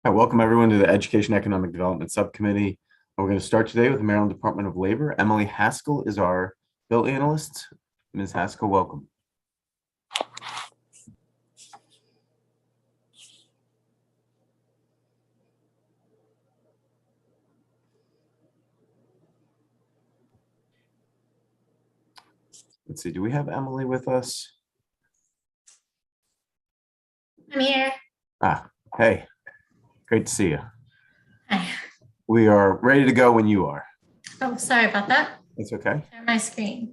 Hi, welcome everyone to the Education Economic Development Subcommittee. We're going to start today with the Maryland Department of Labor. Emily Haskell is our bill analyst. Ms. Haskell, welcome. Let's see, do we have Emily with us? I'm here. Hey, great to see you. Hi. We are ready to go when you are. Oh, sorry about that. It's okay. Share my screen.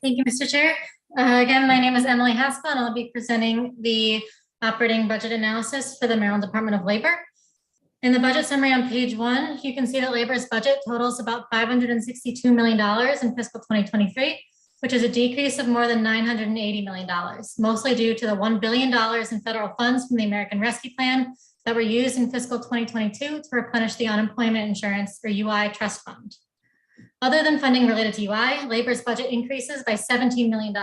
Thank you, Mr. Chair. Again, my name is Emily Haskell, and I'll be presenting the operating budget analysis for the Maryland Department of Labor. In the budget summary on page 1, you can see that labor's budget totals about $562 million in fiscal 2023, which is a decrease of more than $980 million, mostly due to the $1 billion in federal funds from the American Rescue Plan that were used in fiscal 2022 to replenish the Unemployment Insurance, or UI, trust fund. Other than funding related to UI, labor's budget increases by $17 million,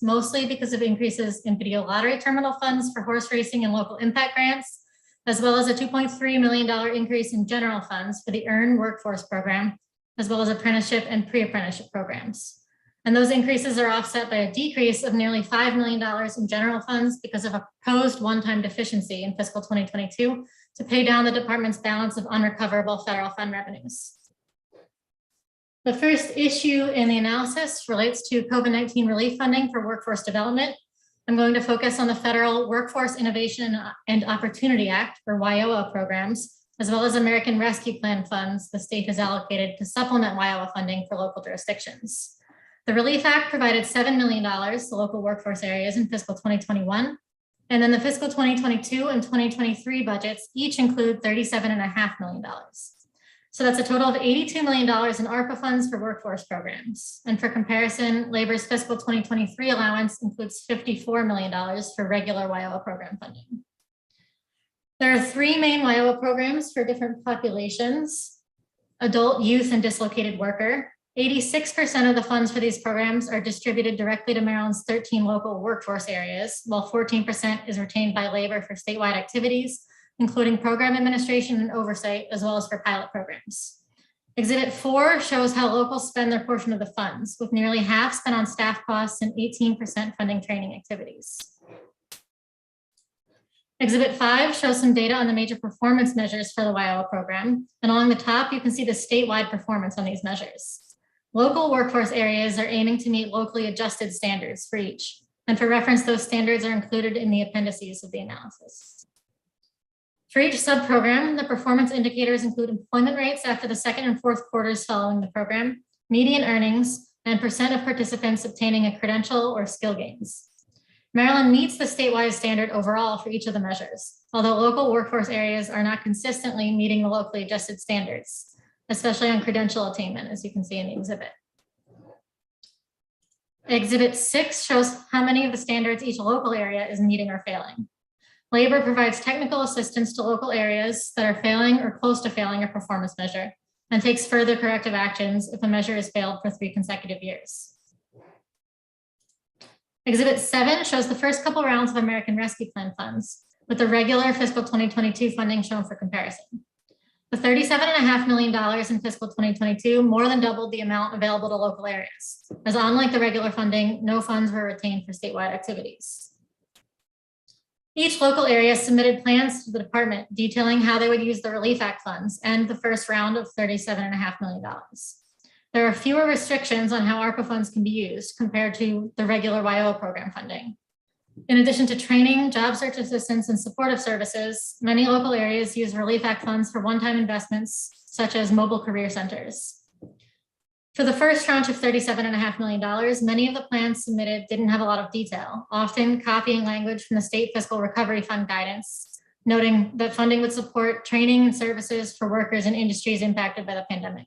mostly because of increases in video lottery terminal funds for horse racing and local impact grants, as well as a $2.3 million increase in general funds for the EARN workforce program, as well as apprenticeship and pre-apprenticeship programs. And those increases are offset by a decrease of nearly $5 million in general funds because of a proposed one-time deficiency in fiscal 2022 to pay down the department's balance of unrecoverable federal fund revenues. The first issue in the analysis relates to COVID-19 relief funding for workforce development. I'm going to focus on the Federal Workforce Innovation and Opportunity Act, or WIOA programs, as well as American Rescue Plan funds the state has allocated to supplement WIOA funding for local jurisdictions. The Relief Act provided $7 million to local workforce areas in fiscal 2021, and then the fiscal 2022 and 2023 budgets each include $37.5 million. So that's a total of $82 million in ARPA funds for workforce programs. And for comparison, Labor's fiscal 2023 allowance includes $54 million for regular WIOA program funding. There are 3 main WIOA programs for different populations: adult, youth, and dislocated worker. 86% of the funds for these programs are distributed directly to Maryland's 13 local workforce areas, while 14% is retained by Labor for statewide activities, including program administration and oversight, as well as for pilot programs. Exhibit 4 shows how locals spend their portion of the funds, with nearly half spent on staff costs and 18% funding training activities. Exhibit 5 shows some data on the major performance measures for the WIOA program. And along the top, you can see the statewide performance on these measures. Local workforce areas are aiming to meet locally adjusted standards for each. And for reference, those standards are included in the appendices of the analysis. For each subprogram, the performance indicators include employment rates after the second and fourth quarters following the program, median earnings, and percent of participants obtaining a credential or skill gains. Maryland meets the statewide standard overall for each of the measures, although local workforce areas are not consistently meeting the locally adjusted standards, especially on credential attainment, as you can see in the exhibit. Exhibit 6 shows how many of the standards each local area is meeting or failing. Labor provides technical assistance to local areas that are failing or close to failing a performance measure and takes further corrective actions if a measure is failed for 3 consecutive years. Exhibit 7 shows the first couple rounds of American Rescue Plan funds, with the regular fiscal 2022 funding shown for comparison. The $37.5 million in fiscal 2022 more than doubled the amount available to local areas, as unlike the regular funding, no funds were retained for statewide activities. Each local area submitted plans to the department detailing how they would use the Relief Act funds and the first round of $37.5 million. There are fewer restrictions on how ARPA funds can be used compared to the regular WIOA program funding. In addition to training, job search assistance, and supportive services, many local areas use Relief Act funds for one-time investments, such as mobile career centers. For the first tranche of $37.5 million, many of the plans submitted didn't have a lot of detail, often copying language from the state fiscal recovery fund guidance, noting that funding would support training and services for workers in industries impacted by the pandemic.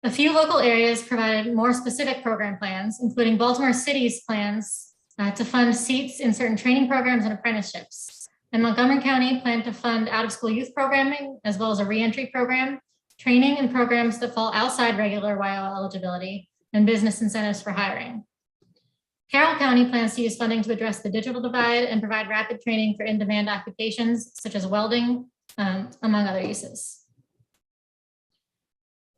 A few local areas provided more specific program plans, including Baltimore City's plans to fund seats in certain training programs and apprenticeships. And Montgomery County planned to fund out-of-school youth programming, as well as a reentry program, training and programs that fall outside regular WIOA eligibility, and business incentives for hiring. Carroll County plans to use funding to address the digital divide and provide rapid training for in-demand occupations such as welding, among other uses.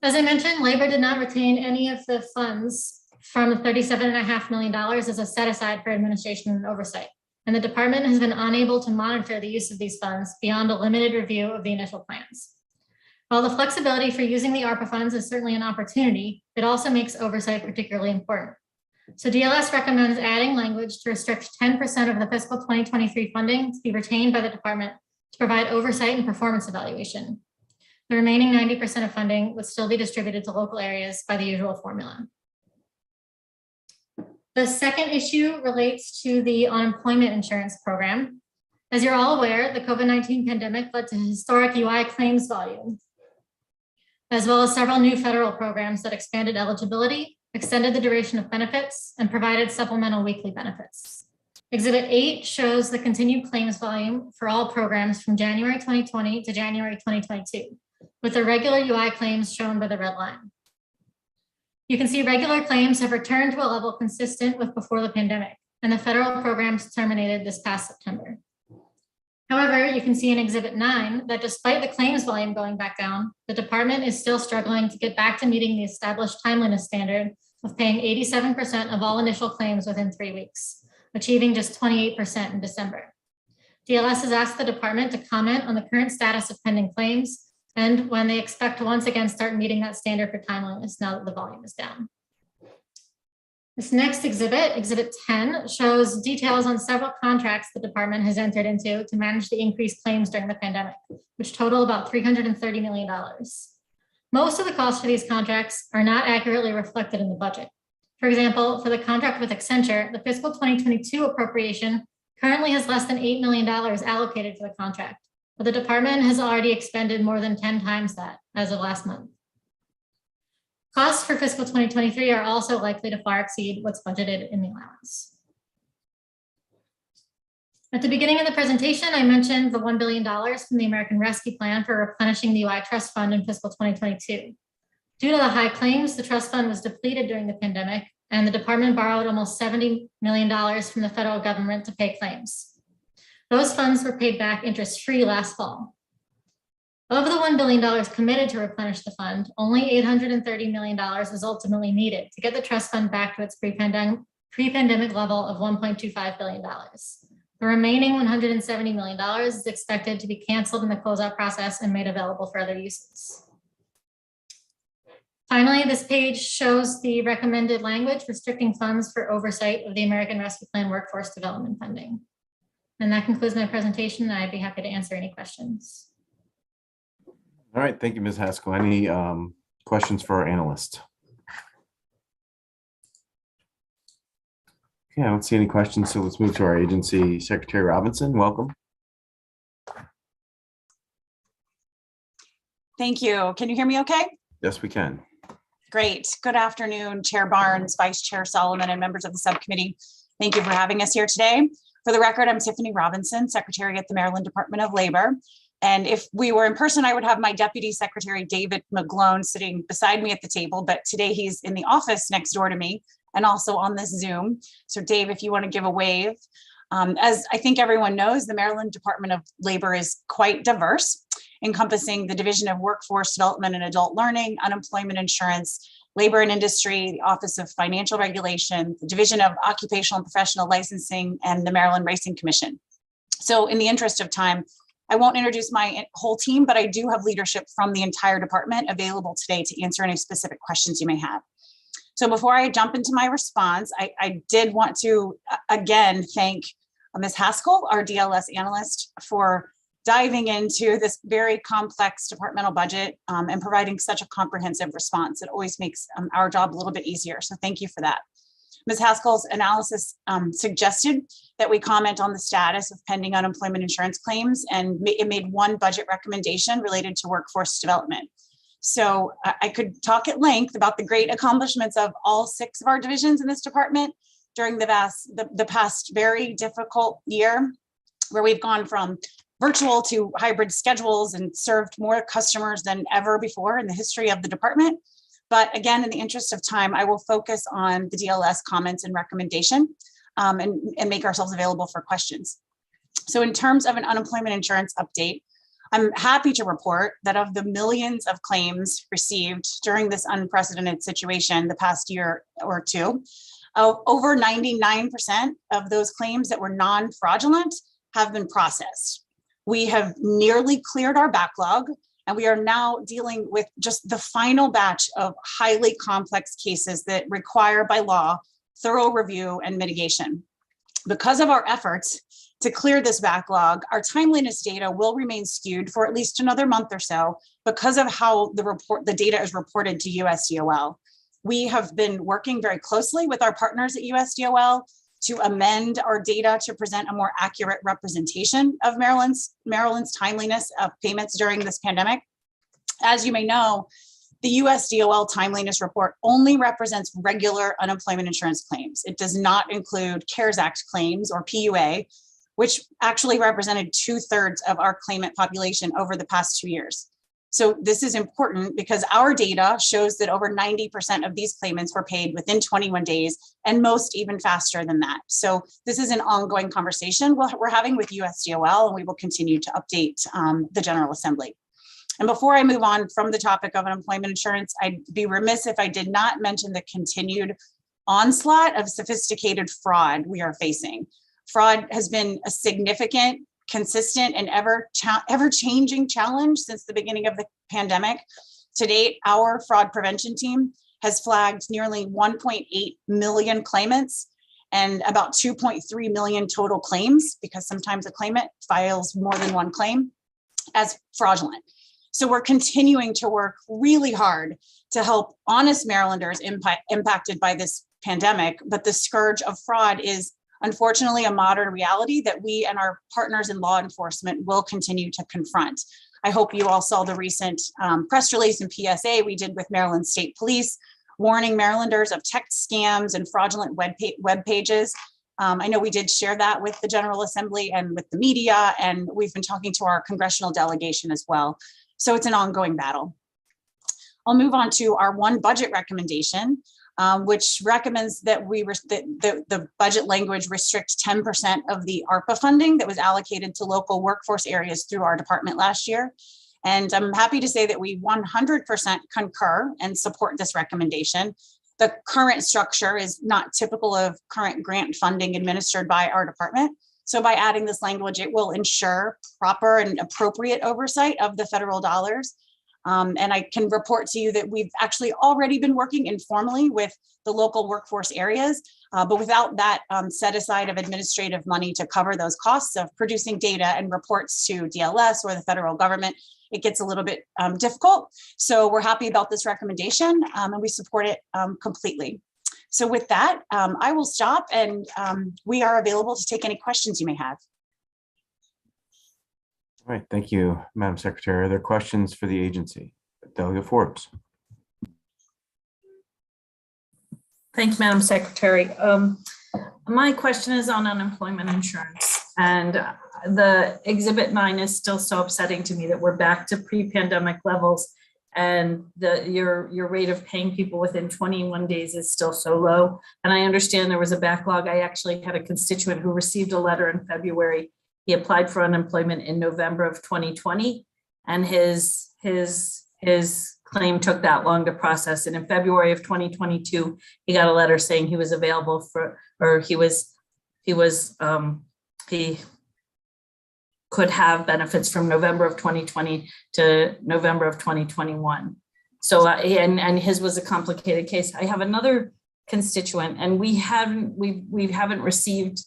As I mentioned, Labor did not retain any of the funds from the $37.5 million as a set aside for administration and oversight, and the department has been unable to monitor the use of these funds beyond a limited review of the initial plans. While the flexibility for using the ARPA funds is certainly an opportunity, it also makes oversight particularly important. So DLS recommends adding language to restrict 10% of the fiscal 2023 funding to be retained by the department to provide oversight and performance evaluation. The remaining 90% of funding would still be distributed to local areas by the usual formula. The second issue relates to the unemployment insurance program. As you're all aware, the COVID-19 pandemic led to historic UI claims volume, as well as several new federal programs that expanded eligibility, extended the duration of benefits, and provided supplemental weekly benefits. Exhibit 8 shows the continued claims volume for all programs from January 2020 to January 2022, with the regular UI claims shown by the red line. You can see regular claims have returned to a level consistent with before the pandemic, and the federal programs terminated this past September. However, you can see in Exhibit 9 that despite the claims volume going back down, the department is still struggling to get back to meeting the established timeliness standard of paying 87% of all initial claims within 3 weeks, achieving just 28% in December. DLS has asked the department to comment on the current status of pending claims and when they expect to once again start meeting that standard for timeliness now that the volume is down. This next exhibit, Exhibit 10, shows details on several contracts the department has entered into to manage the increased claims during the pandemic, which total about $330 million. Most of the costs for these contracts are not accurately reflected in the budget. For example, for the contract with Accenture, the fiscal 2022 appropriation currently has less than $8 million allocated for the contract, but the department has already expended more than 10 times that as of last month. Costs for fiscal 2023 are also likely to far exceed what's budgeted in the allowance. At the beginning of the presentation, I mentioned the $1 billion from the American Rescue Plan for replenishing the UI Trust Fund in fiscal 2022. Due to the high claims, the trust fund was depleted during the pandemic, and the department borrowed almost $70 million from the federal government to pay claims. Those funds were paid back interest-free last fall. Of the $1 billion committed to replenish the fund, only $830 million was ultimately needed to get the trust fund back to its pre-pandemic level of $1.25 billion. The remaining $170 million is expected to be canceled in the closeout process and made available for other uses. Finally, this page shows the recommended language restricting funds for oversight of the American Rescue Plan workforce development funding. And that concludes my presentation. I'd be happy to answer any questions. All right, thank you, Ms. Haskell. Any questions for our analyst? Okay, I don't see any questions, so let's move to our agency. Secretary Robinson, welcome. Thank you. Can you hear me okay? Yes, we can. Great. Good afternoon, Chair Barnes, Vice Chair Solomon, and members of the subcommittee. Thank you for having us here today. For the record, I'm Tiffany Robinson, Secretary at the Maryland Department of Labor. And if we were in person, I would have my Deputy Secretary, David McGlone, sitting beside me at the table, but today he's in the office next door to me and also on this Zoom. So Dave, if you want to give a wave. As I think everyone knows, the Maryland Department of Labor is quite diverse, encompassing the Division of Workforce Development and Adult Learning, Unemployment Insurance, Labor and Industry, the Office of Financial Regulation, the Division of Occupational and Professional Licensing, and the Maryland Racing Commission. So in the interest of time, I won't introduce my whole team, but I do have leadership from the entire department available today to answer any specific questions you may have. So before I jump into my response, I did want to again thank Ms. Haskell, our DLS analyst, for diving into this very complex departmental budget and providing such a comprehensive response. It always makes our job a little bit easier. So thank you for that. Ms. Haskell's analysis suggested that we comment on the status of pending unemployment insurance claims, and it made one budget recommendation related to workforce development. So I could talk at length about the great accomplishments of all 6 of our divisions in this department during the past very difficult year, where we've gone from virtual to hybrid schedules and served more customers than ever before in the history of the department. But again, in the interest of time, I will focus on the DLS comments and recommendation and make ourselves available for questions. So in terms of an unemployment insurance update, I'm happy to report that of the millions of claims received during this unprecedented situation the past year or two, over 99% of those claims that were non-fraudulent have been processed. We have nearly cleared our backlog, and we are now dealing with just the final batch of highly complex cases that require by law thorough review and mitigation. Because of our efforts to clear this backlog, our timeliness data will remain skewed for at least another month or so because of how the data is reported to USDOL. We have been working very closely with our partners at USDOL to amend our data to present a more accurate representation of Maryland's timeliness of payments during this pandemic. As you may know, the USDOL timeliness report only represents regular unemployment insurance claims. It does not include CARES Act claims or PUA, which actually represented 2/3 of our claimant population over the past 2 years. So this is important because our data shows that over 90% of these claimants were paid within 21 days, and most even faster than that. So this is an ongoing conversation we're having with USDOL, and we will continue to update the General Assembly. And before I move on from the topic of unemployment insurance, I'd be remiss if I did not mention the continued onslaught of sophisticated fraud we are facing. Fraud has been a significant, consistent, and ever-changing challenge since the beginning of the pandemic. To date, our fraud prevention team has flagged nearly 1.8 million claimants and about 2.3 million total claims, because sometimes a claimant files more than one claim, as fraudulent. So we're continuing to work really hard to help honest Marylanders impacted by this pandemic, but the scourge of fraud is unfortunately a modern reality that we and our partners in law enforcement will continue to confront. I hope you all saw the recent press release and PSA we did with Maryland State Police, warning Marylanders of text scams and fraudulent web pages. I know we did share that with the General Assembly and with the media, and we've been talking to our congressional delegation as well. So it's an ongoing battle. I'll move on to our one budget recommendation, which recommends that the budget language restrict 10% of the ARPA funding that was allocated to local workforce areas through our department last year. And I'm happy to say that we 100% concur and support this recommendation. The current structure is not typical of current grant funding administered by our department. So by adding this language, it will ensure proper and appropriate oversight of the federal dollars. And I can report to you that we've actually already been working informally with the local workforce areas, but without that set aside of administrative money to cover those costs of producing data and reports to DLS or the federal government, it gets a little bit difficult. So we're happy about this recommendation and we support it completely. So with that, I will stop and we are available to take any questions you may have. All right, thank you, Madam Secretary. Are there questions for the agency? Delegate Forbes. Thanks, Madam Secretary. My question is on unemployment insurance, and the Exhibit 9 is still so upsetting to me that we're back to pre-pandemic levels, and your rate of paying people within 21 days is still so low. And I understand there was a backlog. I actually had a constituent who received a letter in February. He applied for unemployment in November of 2020, and his claim took that long to process. And in February of 2022, he got a letter saying he was available for, or he could have benefits from November of 2020 to November of 2021. So, and his was a complicated case. I have another constituent, and we haven't received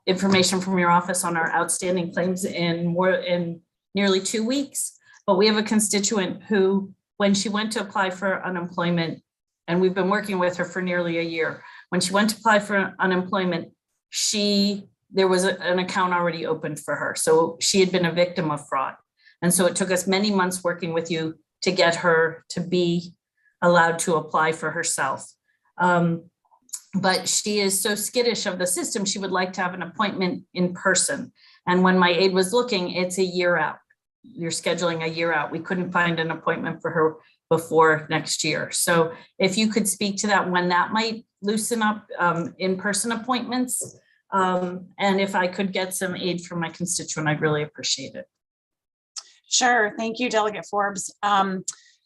information from your office on our outstanding claims in nearly 2 weeks. But we have a constituent who, when she went to apply for unemployment, and we've been working with her for nearly a year, when she went to apply for unemployment, there was an account already opened for her. So she had been a victim of fraud. And so it took us many months working with you to get her to be allowed to apply for herself. But she is so skittish of the system, she would like to have an appointment in person. And when my aide was looking, it's a year out. you're scheduling a year out. We couldn't find an appointment for her before next year. So if you could speak to that, when that might loosen up in-person appointments, and if I could get some aid from my constituent, I'd really appreciate it. Sure. Thank you, Delegate Forbes.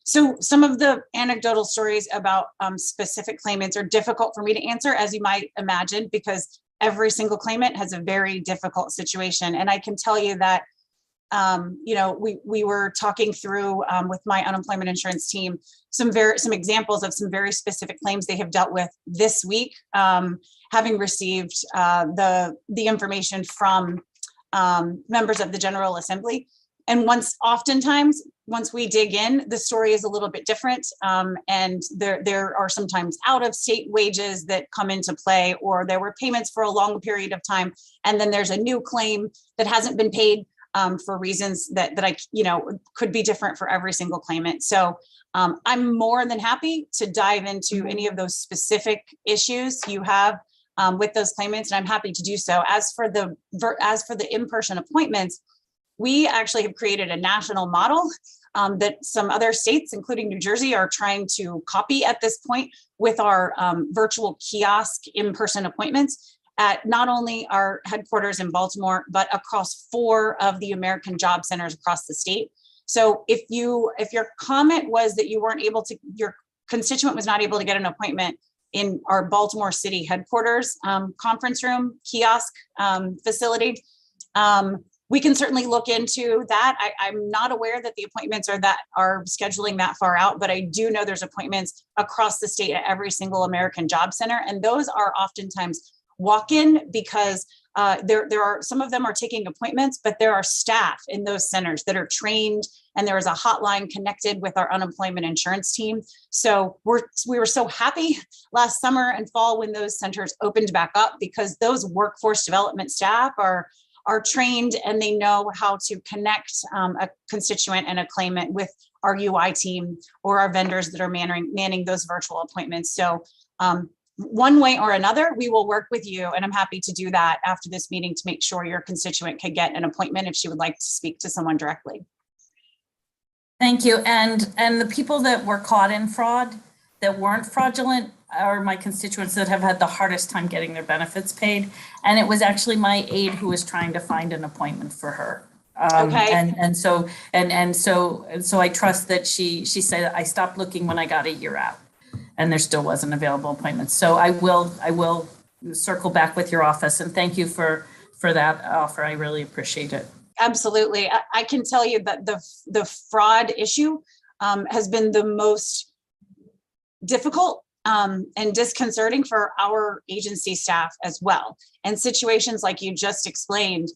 So some of the anecdotal stories about specific claimants are difficult for me to answer, as you might imagine, because every single claimant has a very difficult situation. And I can tell you that, we were talking through with my unemployment insurance team, some examples of some very specific claims they have dealt with this week, having received the information from members of the General Assembly. And oftentimes, once we dig in, the story is a little bit different. And there are sometimes out of state wages that come into play, or there were payments for a long period of time. And then there's a new claim that hasn't been paid for reasons that could be different for every single claimant. So I'm more than happy to dive into any of those specific issues you have with those claimants, and I'm happy to do so. As for the in-person appointments, we actually have created a national model that some other states, including New Jersey, are trying to copy at this point with our virtual kiosk in-person appointments at not only our headquarters in Baltimore, but across 4 of the American job centers across the state. So if your comment was that your constituent was not able to get an appointment in our Baltimore City headquarters conference room kiosk facility, we can certainly look into that. I'm not aware that the appointments are scheduling that far out, but I do know there's appointments across the state at every single American job center. And those are oftentimes walk-in, because there are, some of them are taking appointments, but there are staff in those centers that are trained, and there is a hotline connected with our unemployment insurance team. So we were so happy last summer and fall when those centers opened back up, because those workforce development staff are trained, and they know how to connect a constituent and a claimant with our UI team or our vendors that are manning those virtual appointments. So one way or another, we will work with you, and I'm happy to do that after this meeting to make sure your constituent can get an appointment if she would like to speak to someone directly. Thank you. And the people that were caught in fraud, that weren't fraudulent, are my constituents that have had the hardest time getting their benefits paid. And it was actually my aide who was trying to find an appointment for her. Okay. And so I trust that she said, I stopped looking when I got a year out, and there still wasn't available appointments. So I will circle back with your office, and thank you for that offer. I really appreciate it. Absolutely. I can tell you that the fraud issue has been the most difficult and disconcerting for our agency staff as well. And situations like you just explained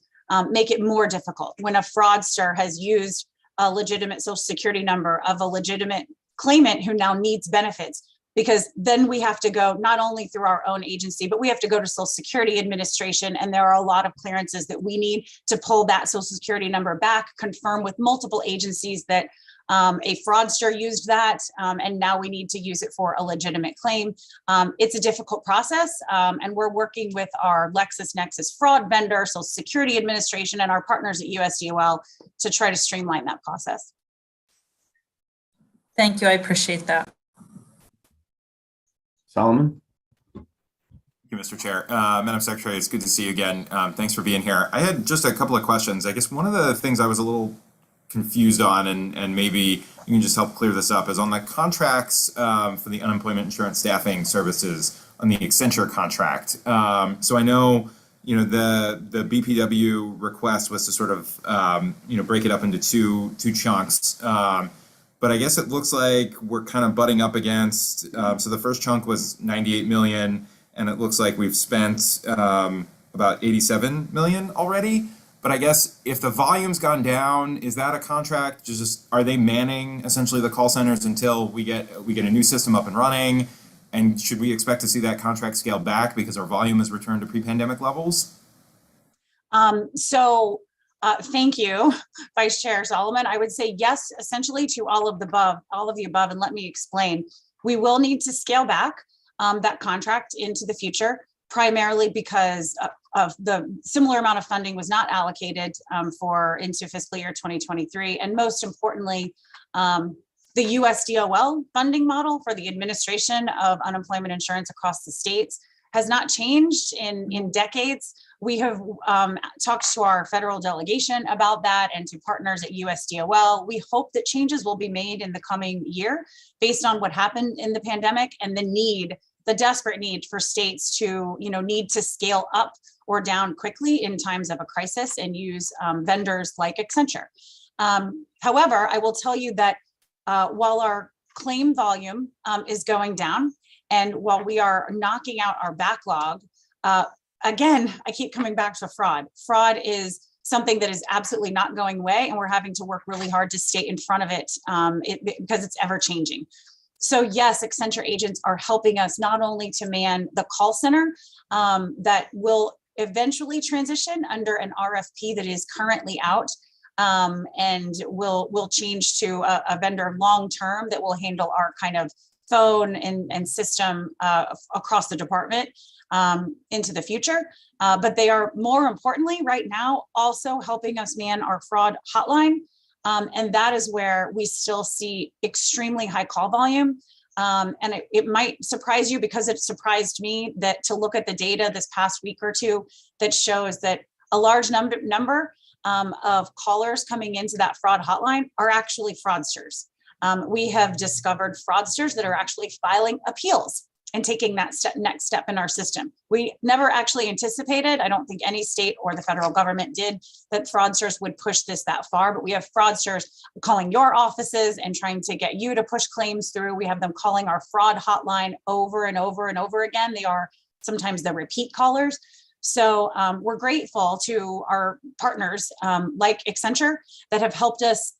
make it more difficult when a fraudster has used a legitimate Social Security number of a legitimate claimant who now needs benefits, because then we have to go not only through our own agency, but we have to go to Social Security Administration. And there are a lot of clearances that we need to pull that Social Security number back, confirm with multiple agencies that a fraudster used that, and now we need to use it for a legitimate claim. It's a difficult process, and we're working with our LexisNexis fraud vendor, Social Security Administration, and our partners at USDOL to try to streamline that process. Thank you. I appreciate that. Solomon? Thank you, Mr. Chair. Madam Secretary, it's good to see you again. Thanks for being here. I had just a couple of questions. I guess one of the things I was a little confused on, and maybe you can just help clear this up, is on the contracts for the unemployment insurance staffing services on the Accenture contract. So I know, the BPW request was to sort of, break it up into two chunks. But I guess it looks like we're kind of butting up against, so the first chunk was 98 million, and it looks like we've spent about 87 million already. But I guess if the volume's gone down, is that a contract? Just are they manning essentially the call centers until we get a new system up and running? And should we expect to see that contract scale back because our volume has returned to pre-pandemic levels? Thank you, Vice Chair Solomon. I would say yes, essentially to all of the above, and let me explain. We will need to scale back that contract into the future, primarily because the similar amount of funding was not allocated into fiscal year 2023. And most importantly, the USDOL funding model for the administration of unemployment insurance across the states has not changed in decades. We have talked to our federal delegation about that and to partners at USDOL. We hope that changes will be made in the coming year based on what happened in the pandemic and the desperate need for states to, need to scale up or down quickly in times of a crisis and use vendors like Accenture. However, I will tell you that while our claim volume is going down, and while we are knocking out our backlog, again, I keep coming back to fraud. Fraud is something that is absolutely not going away, and we're having to work really hard to stay in front of it, because it's ever changing. So yes, Accenture agents are helping us not only to man the call center that will eventually transition under an RFP that is currently out, and will change to a vendor long-term that will handle our kind of phone and system across the department into the future. But they are, more importantly, right now, also helping us man our fraud hotline. And that is where we still see extremely high call volume. And it might surprise you, because it surprised me, that to look at the data this past week or two that shows that a large number of callers coming into that fraud hotline are actually fraudsters. We have discovered fraudsters that are actually filing appeals and taking that next step in our system. We never actually anticipated, I don't think any state or the federal government did, that fraudsters would push this that far, but we have fraudsters calling your offices and trying to get you to push claims through. We have them calling our fraud hotline over and over and over again. They are sometimes the repeat callers. So we're grateful to our partners like Accenture that have helped us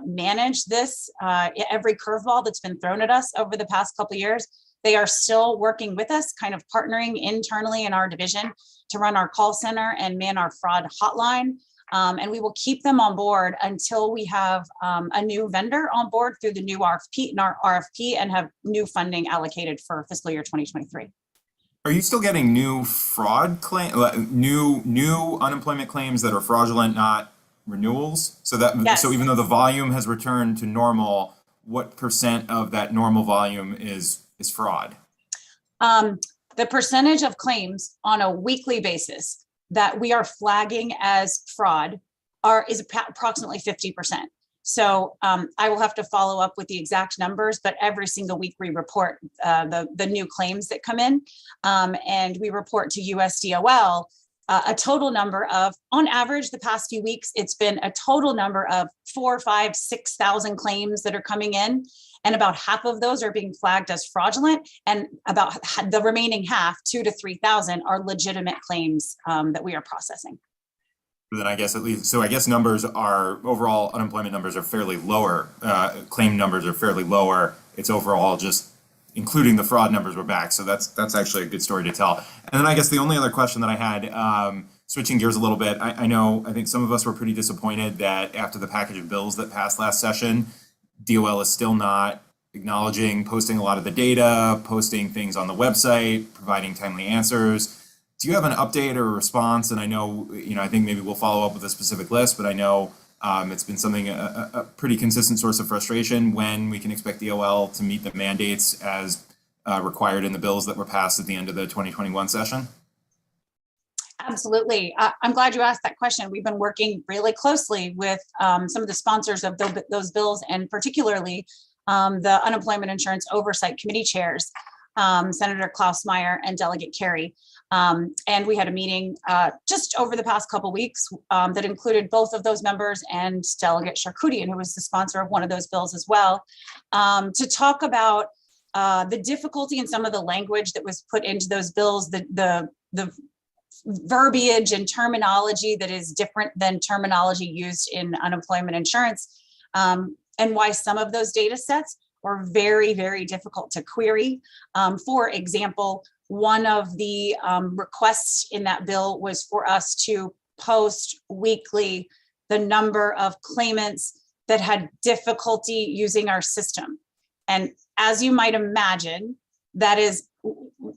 manage this, every curveball that's been thrown at us over the past couple of years. They are still working with us, kind of partnering internally in our division to run our call center and man our fraud hotline. And we will keep them on board until we have a new vendor on board through the new RFP and have new funding allocated for fiscal year 2023. Are you still getting new fraud claim, new unemployment claims that are fraudulent, not renewals? So that Yes. So even though the volume has returned to normal, what % of that normal volume is fraud? The percentage of claims on a weekly basis that we are flagging as fraud is approximately 50%. So I will have to follow up with the exact numbers, but every single week we report the new claims that come in, and we report to USDOL a total number of, on average, the past few weeks, it's been a total number of 4,000, 5,000, 6,000 claims that are coming in, and about half of those are being flagged as fraudulent, and about the remaining half, 2,000 to 3,000, are legitimate claims that we are processing. Then I guess numbers are, overall unemployment numbers are fairly lower, claim numbers are fairly lower. It's overall just including the fraud numbers we're back. So that's actually a good story to tell. And then I guess the only other question that I had, switching gears a little bit, I think some of us were pretty disappointed that after the package of bills that passed last session, DOL is still not acknowledging, posting a lot of the data, posting things on the website, providing timely answers. Do you have an update or a response? And I know, I think maybe we'll follow up with a specific list, but I know it's been something, a pretty consistent source of frustration when we can expect DOL to meet the mandates as required in the bills that were passed at the end of the 2021 session. Absolutely. I'm glad you asked that question. We've been working really closely with some of the sponsors of those bills, and particularly the Unemployment Insurance Oversight Committee chairs, Senator Klaus Meyer and Delegate Carey. And we had a meeting just over the past couple weeks that included both of those members and Delegate Charkoudian, who was the sponsor of one of those bills as well, to talk about the difficulty in some of the language that was put into those bills, the verbiage and terminology that is different than terminology used in unemployment insurance, and why some of those data sets are very, very difficult to query. For example, one of the requests in that bill was for us to post weekly the number of claimants that had difficulty using our system. And as you might imagine, that is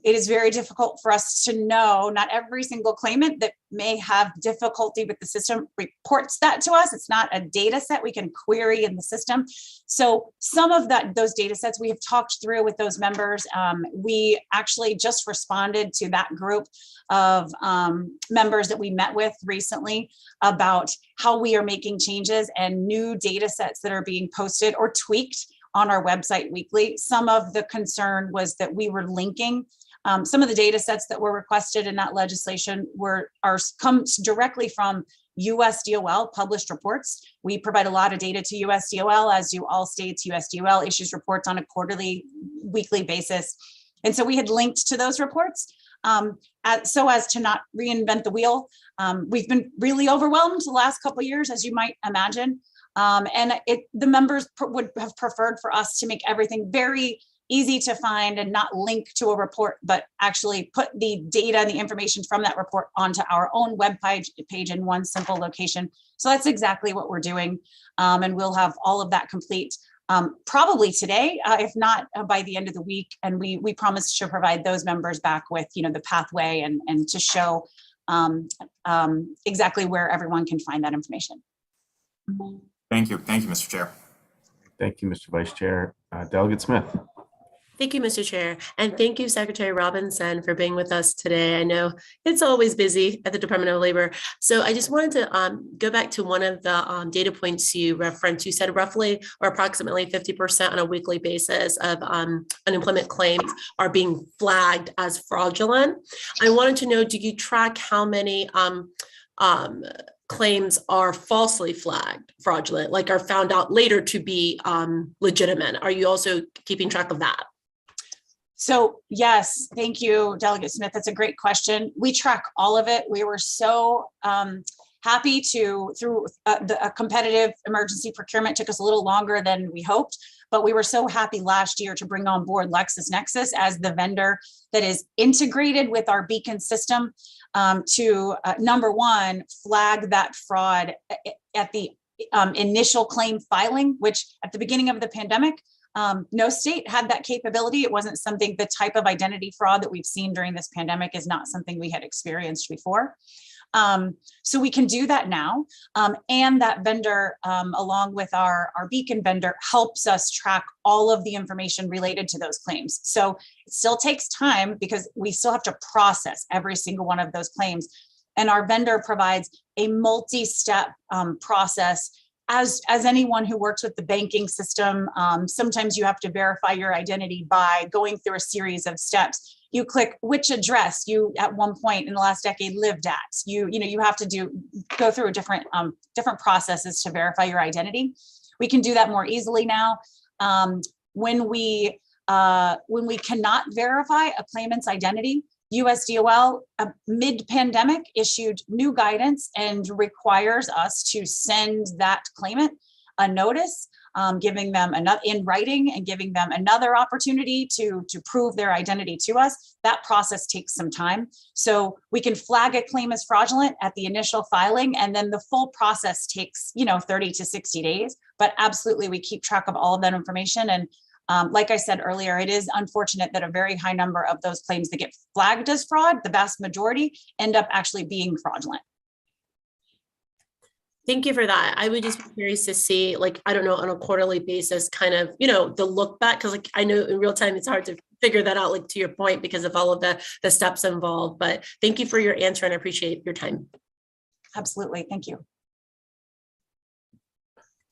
It is very difficult for us to know. Not every single claimant that may have difficulty with the system reports that to us. It's not a data set we can query in the system. So some of those data sets we have talked through with those members. We actually just responded to that group of members that we met with recently about how we are making changes and new data sets that are being posted or tweaked on our website weekly. Some of the concern was that we were linking some of the data sets that were requested in that legislation comes directly from USDOL published reports. We provide a lot of data to USDOL, as do all states. USDOL issues reports on a quarterly, weekly basis. And so we had linked to those reports so as to not reinvent the wheel. We've been really overwhelmed the last couple of years, as you might imagine. And the members would have preferred for us to make everything very easy to find and not link to a report, but actually put the data and the information from that report onto our own web page in one simple location. So that's exactly what we're doing. And we'll have all of that complete probably today, if not by the end of the week. And we promise to provide those members back with, the pathway and to show exactly where everyone can find that information. Thank you. Thank you, Mr. Chair. Thank you, Mr. Vice Chair. Delegate Smith. Thank you, Mr. Chair. And thank you, Secretary Robinson, for being with us today. I know it's always busy at the Department of Labor. So I just wanted to go back to one of the data points you referenced. You said roughly or approximately 50% on a weekly basis of unemployment claims are being flagged as fraudulent. I wanted to know, do you track how many claims are falsely flagged fraudulent, like are found out later to be legitimate? Are you also keeping track of that? So yes, thank you, Delegate Smith. That's a great question. We track all of it. We were so happy through a competitive emergency procurement, took us a little longer than we hoped, but we were so happy last year to bring on board LexisNexis as the vendor that is integrated with our Beacon system to number one, flag that fraud at the initial claim filing, which at the beginning of the pandemic, no state had that capability. It wasn't something, the type of identity fraud that we've seen during this pandemic is not something we had experienced before. So we can do that now. And that vendor, along with our Beacon vendor, helps us track all of the information related to those claims. So it still takes time because we still have to process every single one of those claims. And our vendor provides a multi-step process. As anyone who works with the banking system, sometimes you have to verify your identity by going through a series of steps. You click which address you at one point in the last decade lived at. You have to go through different processes to verify your identity. We can do that more easily now. When we cannot verify a claimant's identity, USDOL mid-pandemic issued new guidance and requires us to send that claimant a notice, giving them in writing and giving them another opportunity to prove their identity to us. That process takes some time. So we can flag a claim as fraudulent at the initial filing, and then the full process takes 30 to 60 days. But absolutely, we keep track of all of that information. And like I said earlier, it is unfortunate that a very high number of those claims that get flagged as fraud, the vast majority, end up actually being fraudulent. Thank you for that. I would just be curious to see, I don't know, on a quarterly basis, kind of, the look back, because I know in real time, it's hard to figure that out, to your point, because of all of the steps involved. But thank you for your answer and I appreciate your time. Absolutely. Thank you.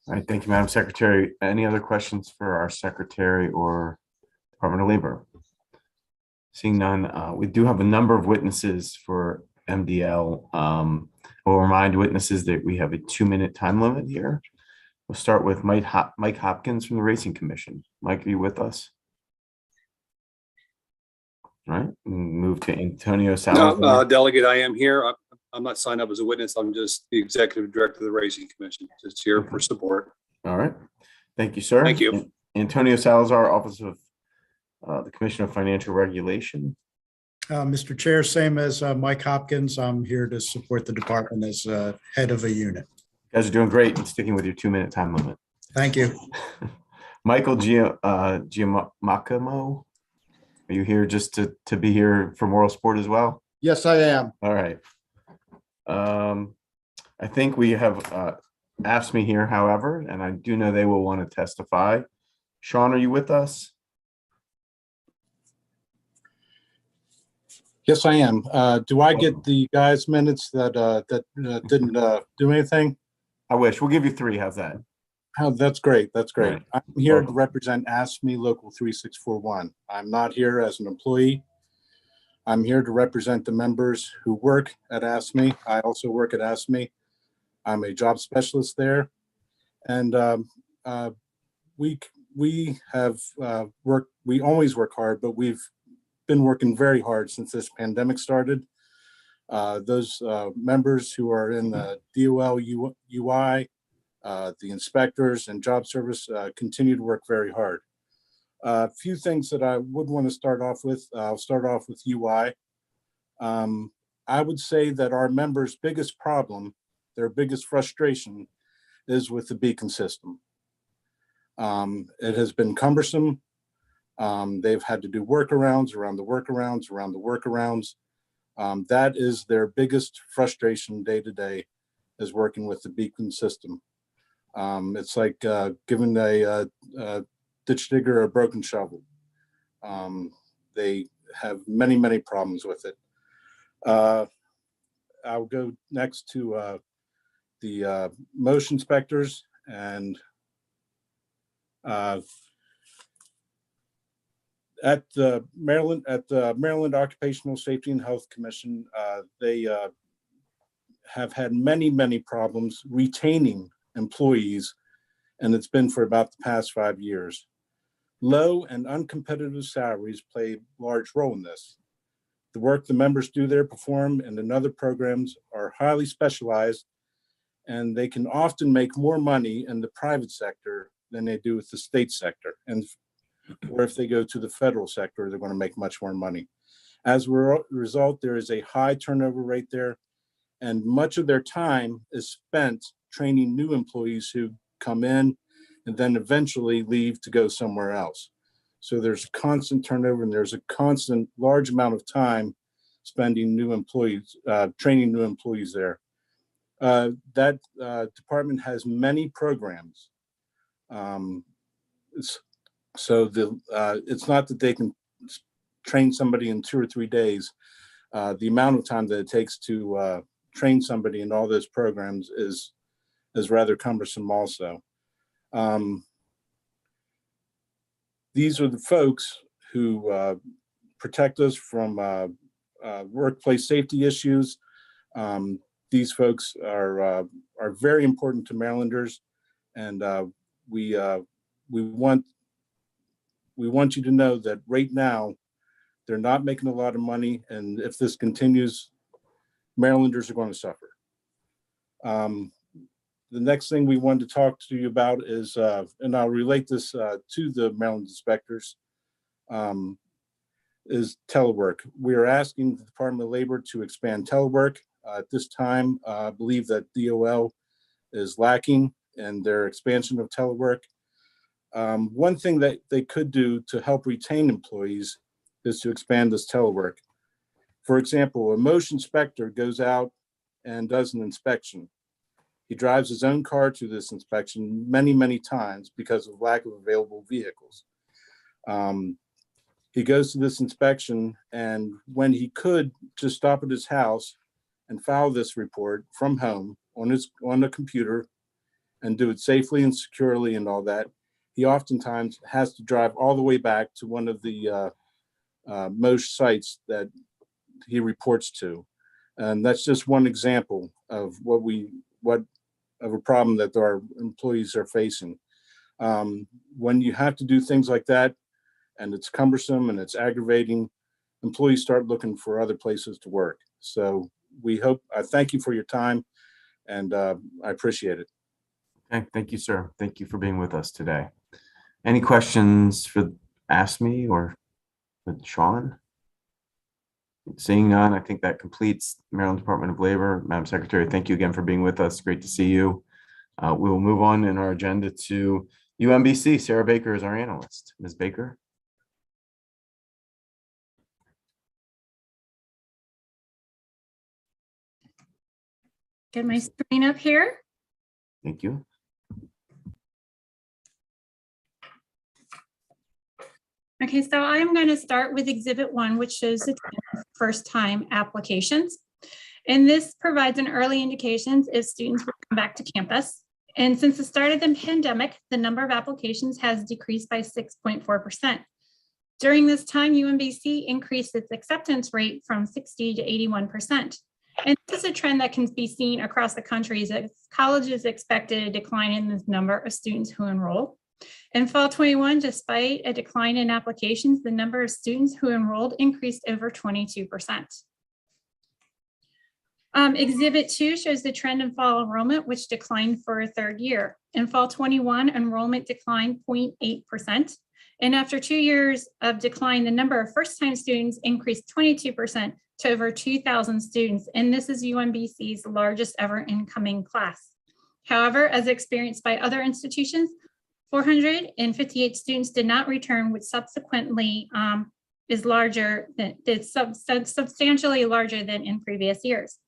All right, thank you, Madam Secretary. Any other questions for our Secretary or Department of Labor? Seeing none, we do have a number of witnesses for MDL. We'll remind witnesses that we have a 2-minute time limit here. We'll start with Mike Hopkins from the Racing Commission. Mike, are you with us? All right, move to Antonio Salazar. No, Delegate, I am here. I'm not signed up as a witness. I'm just the Executive Director of the Racing Commission, just here for support. All right. Thank you, sir. Thank you. Antonio Salazar, Office of the Commissioner of Financial Regulation. Mr. Chair, same as Mike Hopkins, I'm here to support the department as head of a unit. You guys are doing great and sticking with your 2-minute time limit. Thank you. Michael Giamacamo. Are you here just to be here for moral support as well? Yes, I am. All right. I think we have Askme here, however, and I do know they will want to testify. Sean, are you with us? Yes, I am. Do I get the guys' minutes that didn't do anything? I wish. We'll give you 3. How's that? Oh, that's great. That's great. Right. I'm here Welcome. to represent Askme Local3641. I'm not here as an employee. I'm here to represent the members who work at Askme. I also work at Askme. I'm a job specialist there. And we have worked, we always work hard, but we've been working very hard since this pandemic started. Those members who are in the DOL UI, the inspectors and job service continue to work very hard. A few things that I would want to start off with. I'll start off with UI. I would say that our members' biggest problem, their biggest frustration, is with the beacon system. It has been cumbersome. They've had to do workarounds around the workarounds around the workarounds. That is their biggest frustration day to day, is working with the beacon system. It's like giving a ditch digger a broken shovel. They have many, many problems with it. I'll go next to the motion inspectors, and at the Maryland Occupational Safety and Health Commission, they have had many, many problems retaining employees, and it's been for about the past 5 years. Low and uncompetitive salaries play a large role in this. The work the members do there, perform, and in other programs are highly specialized, and they can often make more money in the private sector than they do with the state sector. And or if they go to the federal sector, they're going to make much more money. As a result, there is a high turnover rate there, and much of their time is spent training new employees who come in and then eventually leave to go somewhere else. So there's constant turnover, and there's a constant large amount of time spending new employees, training new employees there. That department has many programs. It's not that they can train somebody in 2 or 3 days. The amount of time that it takes to train somebody in all those programs is rather cumbersome also. These are the folks who protect us from workplace safety issues. These folks are very important to Marylanders, and we want you to know that right now they're not making a lot of money, and if this continues, Marylanders are going to suffer. The next thing we wanted to talk to you about is, and I'll relate this to the Maryland inspectors, is telework. We are asking the Department of Labor to expand telework. At this time, I believe that DOL is lacking in their expansion of telework. One thing that they could do to help retain employees is to expand this telework. For example, a motion inspector goes out and does an inspection. He drives his own car to this inspection many, many times because of lack of available vehicles. He goes to this inspection, and when he could just stop at his house and file this report from home on a computer and do it safely and securely and all that, he oftentimes has to drive all the way back to one of the most sites that he reports to. And that's just one example of of a problem that our employees are facing. When you have to do things like that, and it's cumbersome and it's aggravating, employees start looking for other places to work. So I thank you for your time, and I appreciate it. Okay, thank you, sir. Thank you for being with us today. Any questions for Askme or for Sean? Seeing none, I think that completes Maryland Department of Labor. Madam Secretary, thank you again for being with us. Great to see you. We will move on in our agenda to UMBC. Sarah Baker is our analyst. Ms. Baker. Get my screen up here. Thank you. Okay, so I'm going to start with Exhibit 1, which shows the first-time applications. And this provides an early indications if students will come back to campus. And since the start of the pandemic, the number of applications has decreased by 6.4%. During this time, UMBC increased its acceptance rate from 60 to 81%. And this is a trend that can be seen across the country as colleges expected a decline in the number of students who enroll. In fall 21, despite a decline in applications, the number of students who enrolled increased over 22%. Exhibit 2 shows the trend in fall enrollment, which declined for a third year. In fall 21, enrollment declined 0.8%. And after 2 years of decline, the number of first-time students increased 22% to over 2,000 students. And this is UMBC's largest ever incoming class. However, as experienced by other institutions, 458 students did not return, which subsequently is substantially larger than in previous years.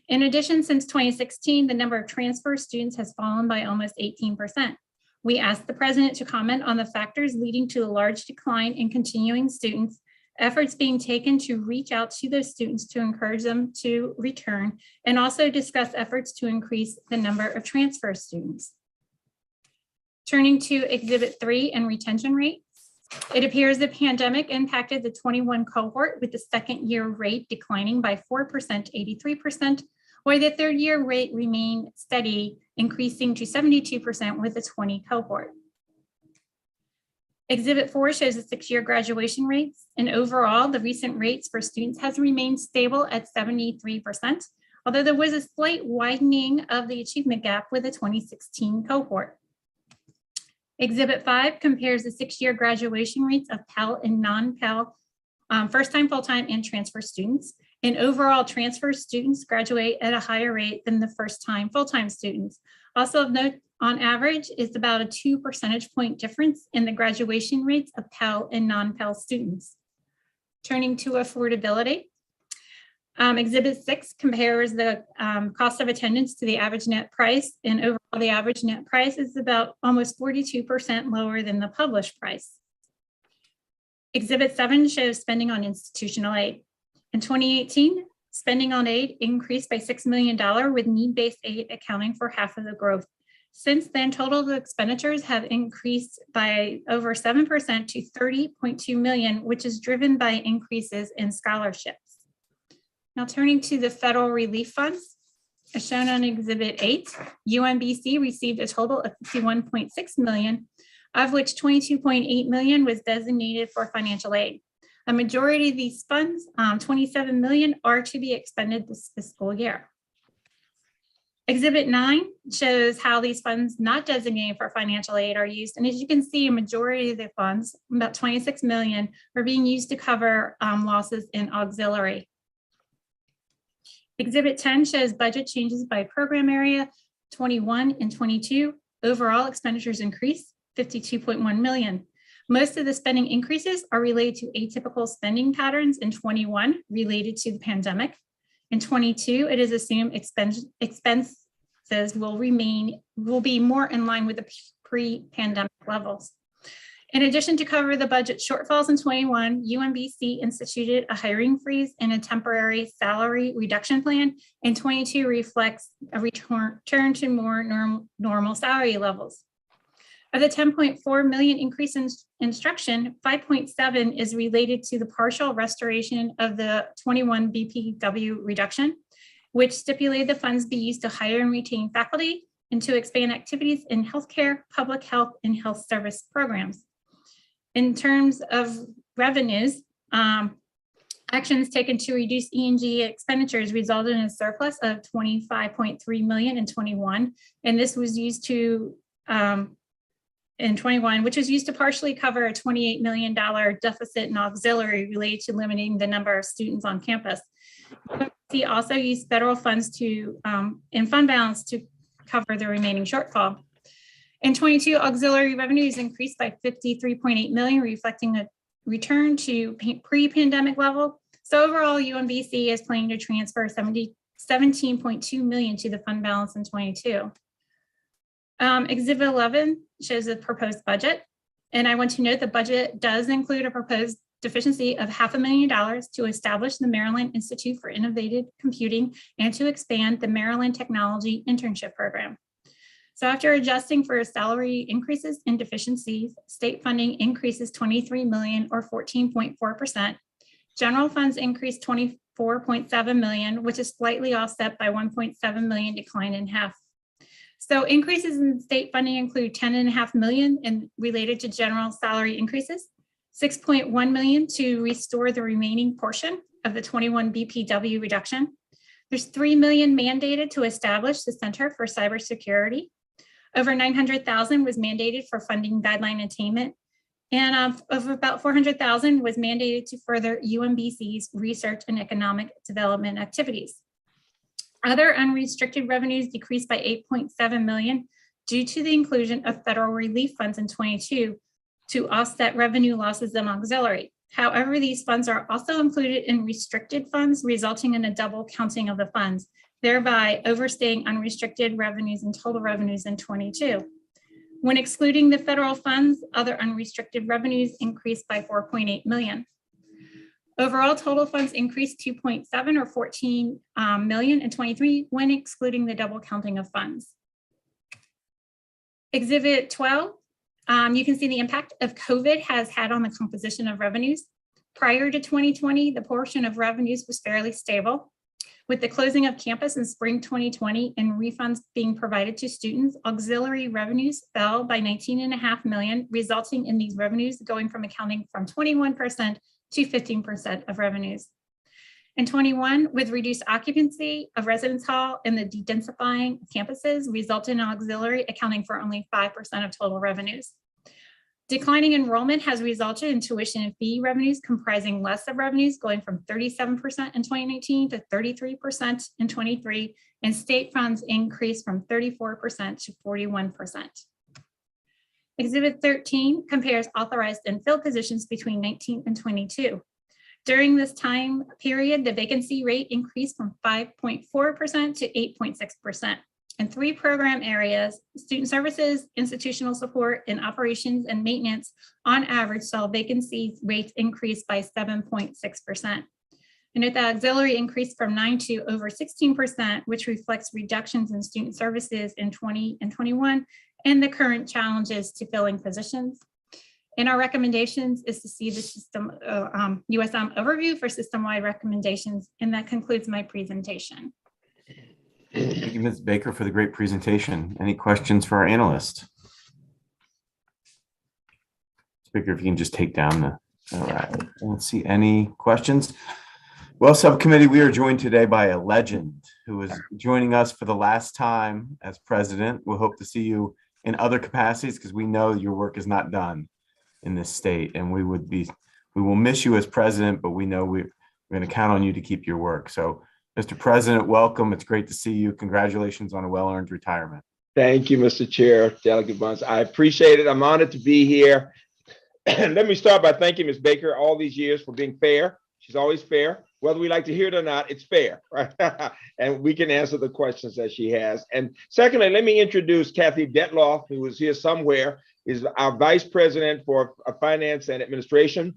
In addition, since 2016, the number of transfer students has fallen by almost 18%. We asked the president to comment on the factors leading to a large decline in continuing students, efforts being taken to reach out to those students to encourage them to return, and also discuss efforts to increase the number of transfer students. Turning to Exhibit 3 and retention rates, it appears the pandemic impacted the 21 cohort with the second year rate declining by 4% to 83%, while the third year rate remained steady, increasing to 72% with the 20 cohort. Exhibit 4 shows the 6-year graduation rates, and overall, the recent rates for students has remained stable at 73%, although there was a slight widening of the achievement gap with the 2016 cohort. Exhibit 5 compares the 6-year graduation rates of Pell and non-Pell first-time, full-time, and transfer students. And overall, transfer students graduate at a higher rate than the first-time, full-time students. Also of note, on average, is about a 2 percentage point difference in the graduation rates of Pell and non-Pell students. Turning to affordability. Exhibit 6 compares the cost of attendance to the average net price, and overall the average net price is about almost 42% lower than the published price. Exhibit 7 shows spending on institutional aid. In 2018, spending on aid increased by $6 million, with need-based aid accounting for half of the growth. Since then, total expenditures have increased by over 7% to $30.2 million, which is driven by increases in scholarships. Now turning to the federal relief funds, as shown on Exhibit 8, UMBC received a total of $51.6 million, of which $22.8 million was designated for financial aid. A majority of these funds, $27 million, are to be expended this fiscal year. Exhibit 9 shows how these funds not designated for financial aid are used. And as you can see, a majority of the funds, about $26 million, are being used to cover losses in auxiliary. Exhibit 10 shows budget changes by program area. 21 and 22, overall expenditures increased $52.1 million. Most of the spending increases are related to atypical spending patterns in 21 related to the pandemic. In 22, it is assumed expenses will be more in line with the pre-pandemic levels. In addition to cover the budget shortfalls in 21, UMBC instituted a hiring freeze and a temporary salary reduction plan, and 22 reflects a return to more normal salary levels. Of the $10.4 million increase in instruction, 5.7 is related to the partial restoration of the 21 BPW reduction, which stipulated the funds be used to hire and retain faculty and to expand activities in healthcare, public health, and health service programs. In terms of revenues, actions taken to reduce E&G expenditures resulted in a surplus of $25.3 million in 21, and this was used to in 21, which was used to partially cover a $28 million deficit in auxiliary related to limiting the number of students on campus. He also used federal funds to in fund balance to cover the remaining shortfall. In 22, auxiliary revenues increased by $53.8 million, reflecting a return to pre-pandemic level. So overall, UMBC is planning to transfer $72 $17.2 million to the fund balance in 22. Exhibit 11 shows the proposed budget. And I want to note the budget does include a proposed deficiency of $500,000 to establish the Maryland Institute for Innovative Computing and to expand the Maryland Technology Internship Program. So after adjusting for salary increases and deficiencies, state funding increases $23 million or 14.4%. General funds increased $24.7 million, which is slightly offset by $1.7 million decline in HEF. So increases in state funding include $10.5 million related to general salary increases, $6.1 million to restore the remaining portion of the 21 BPW reduction. There's $3 million mandated to establish the Center for Cybersecurity. Over $900,000 was mandated for funding guideline attainment. And of about $400,000 was mandated to further UMBC's research and economic development activities. Other unrestricted revenues decreased by $8.7 million due to the inclusion of federal relief funds in 22 to offset revenue losses in auxiliary. However, these funds are also included in restricted funds, resulting in a double counting of the funds, thereby overstating unrestricted revenues and total revenues in 22. When excluding the federal funds, other unrestricted revenues increased by $4.8 million. Overall, total funds increased 2.7 or 14 million in 23 when excluding the double counting of funds. Exhibit 12, you can see the impact of COVID has had on the composition of revenues. Prior to 2020, the portion of revenues was fairly stable. With the closing of campus in spring 2020 and refunds being provided to students, auxiliary revenues fell by 19.5 million, resulting in these revenues going from accounting from 21% to 15% of revenues. In 21, with reduced occupancy of residence hall and the de-densifying campuses, resulted in auxiliary accounting for only 5% of total revenues. Declining enrollment has resulted in tuition and fee revenues comprising less of revenues, going from 37% in 2019 to 33% in 23, and state funds increased from 34% to 41%. Exhibit 13 compares authorized and filled positions between 19 and 22. During this time period, the vacancy rate increased from 5.4% to 8.6%. In 3 program areas, student services, institutional support, and operations and maintenance, on average, saw vacancy rates increase by 7.6%. And note that auxiliary increased from 9 to over 16%, which reflects reductions in student services in 20 and 21, and the current challenges to filling positions. And our recommendations is to see the system USM overview for system-wide recommendations. And that concludes my presentation. Thank you, Ms. Baker, for the great presentation. Any questions for our analyst? Speaker, if you can just take down the, all right, I don't see any questions. Well, subcommittee, we are joined today by a legend who is joining us for the last time as president. We'll hope to see you in other capacities because we know your work is not done in this state, and we will miss you as president, but we know we're going to count on you to keep your work. So, Mr. President, welcome. It's great to see you. Congratulations on a well-earned retirement. Thank you, Mr. Chair, Delegate Bunce. I appreciate it. I'm honored to be here. Let me start by thanking Ms. Baker all these years for being fair. She's always fair. Whether we like to hear it or not, it's fair, right? And we can answer the questions that she has. And secondly, let me introduce Kathy Detloff, who is here somewhere, is our Vice President for Finance and Administration.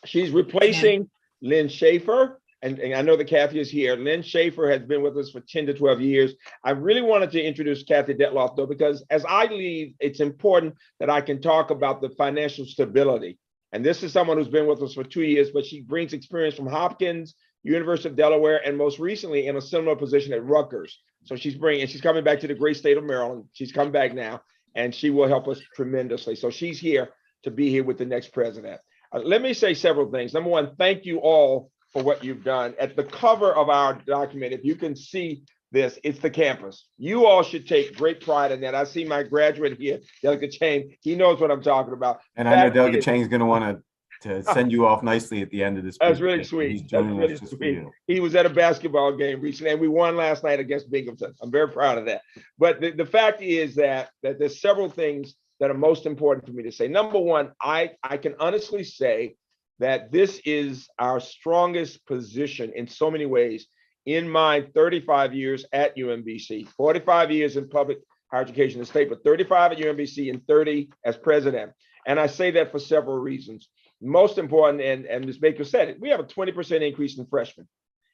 She's replacing Lynn Schaefer. And I know that Kathy is here. Lynn Schaefer has been with us for 10 to 12 years. I really wanted to introduce Kathy Detloff, though, because as I leave, it's important that I can talk about the financial stability. And this is someone who's been with us for 2 years, but she brings experience from Hopkins, University of Delaware, and most recently in a similar position at Rutgers. So she's coming back to the great state of Maryland. She's come back now, and she will help us tremendously. So she's here to be here with the next president. Let me say several things. Number one, thank you all for what you've done. At the cover of our document, if you can see this, it's the campus. You all should take great pride in that. I see my graduate here, Delegate Chang. He knows what I'm talking about. And I know Delegate Chang is going to want to send you off nicely at the end of this. That's really sweet. That's really sweet. He was at a basketball game recently, and we won last night against Binghamton. I'm very proud of that. But the fact is that there's several things that are most important for me to say. Number one, I can honestly say that this is our strongest position in so many ways in mind 35 years at UMBC, 45 years in public higher education in the state, but 35 at UMBC and 30 as president. And I say that for several reasons. Most important, and Ms. Baker said it, we have a 20% increase in freshmen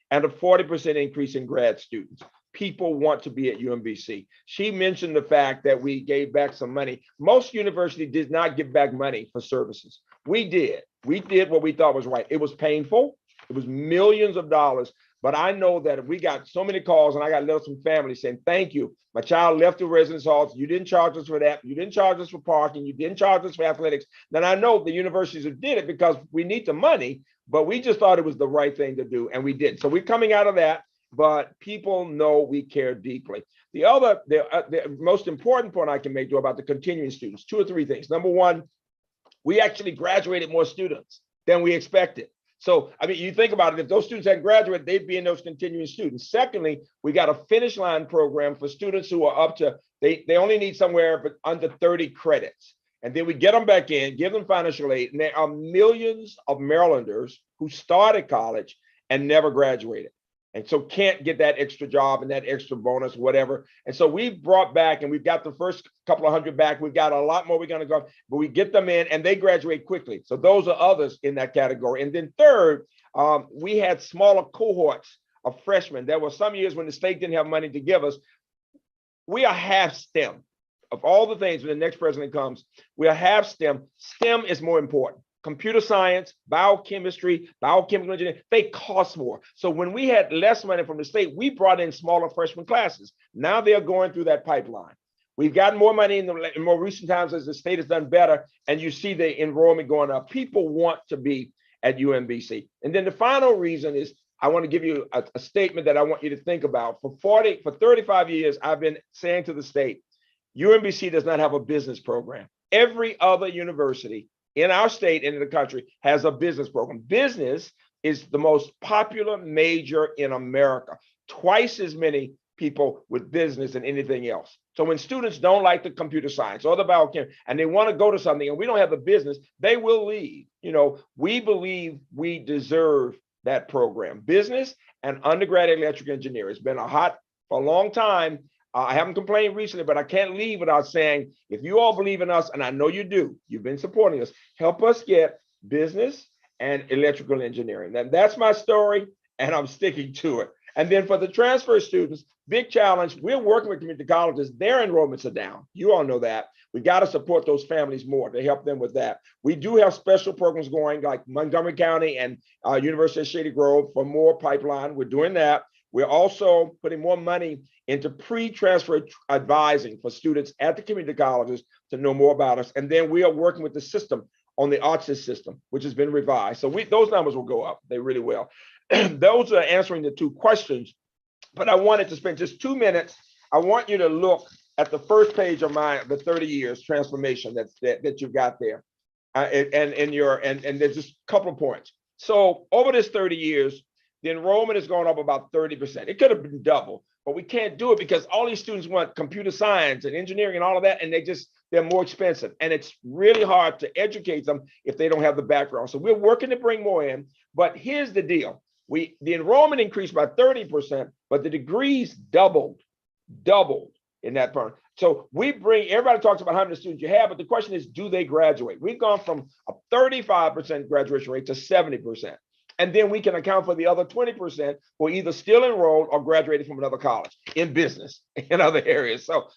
and a 40% increase in grad students. People want to be at UMBC. She mentioned the fact that we gave back some money. Most universities did not give back money for services. We did. We did what we thought was right. It was painful. It was millions of dollars. But I know that we got so many calls, and I got letters from families saying, thank you. My child left the residence halls. You didn't charge us for that. You didn't charge us for parking. You didn't charge us for athletics. Then I know the universities have did it because we need the money, but we just thought it was the right thing to do, and we did. So we're coming out of that, but people know we care deeply. The most important point I can make, though, about the continuing students, 2 or 3 things. Number one, we actually graduated more students than we expected. So, I mean, you think about it, if those students hadn't graduated, they'd be in those continuing students. Secondly, we got a finish line program for students who are up to, they only need somewhere but under 30 credits. And then we get them back in, give them financial aid. And there are millions of Marylanders who started college and never graduated. And so can't get that extra job and that extra bonus, whatever. And so we've brought back, and we've got the first couple of hundred back. We've got a lot more we're going to go, but we get them in and they graduate quickly. So those are others in that category. And then third, we had smaller cohorts of freshmen. There were some years when the state didn't have money to give us. We are half STEM. Of all the things, when the next president comes, we are half STEM. STEM is more important. Computer science, biochemistry, biochemical engineering, they cost more. So when we had less money from the state, we brought in smaller freshman classes. Now they're going through that pipeline. We've gotten more money in more recent times as the state has done better, and you see the enrollment going up. People want to be at UMBC. And then the final reason is I want to give you a statement that I want you to think about. For 35 years, I've been saying to the state, UMBC does not have a business program. Every other university in our state and in the country has a business program. Business is the most popular major in America. Twice as many people with business than anything else. So when students don't like the computer science or the biochemistry and they want to go to something and we don't have the business, they will leave. You know, we believe we deserve that program. Business and undergraduate electrical engineering. It's been for a long time. I haven't complained recently, but I can't leave without saying, if you all believe in us, and I know you do, you've been supporting us, help us get business and electrical engineering. And that's my story, and I'm sticking to it. And then for the transfer students, big challenge, we're working with community colleges. Their enrollments are down. You all know that. We got to support those families more to help them with that. We do have special programs going like Montgomery County and University of Shady Grove for more pipeline. We're doing that. We're also putting more money into pre-transfer advising for students at the community colleges to know more about us. And then we are working with the system on the ARCHES system, which has been revised. So those numbers will go up. They really will. Those are answering the 2 questions, but I wanted to spend just 2 minutes. I want you to look at the first page of the 30 years transformation that you've got there. And there's just a couple of points. So over this 30 years, the enrollment has gone up about 30%. It could have been double, but we can't do it because all these students want computer science and engineering and all of that, and they're more expensive. And it's really hard to educate them if they don't have the background. So we're working to bring more in, but here's the deal. The enrollment increased by 30%, but the degrees doubled in that part. So everybody talks about how many students you have, but the question is, do they graduate? We've gone from a 35% graduation rate to 70%. And then we can account for the other 20% who are either still enrolled or graduated from another college in business in other areas. So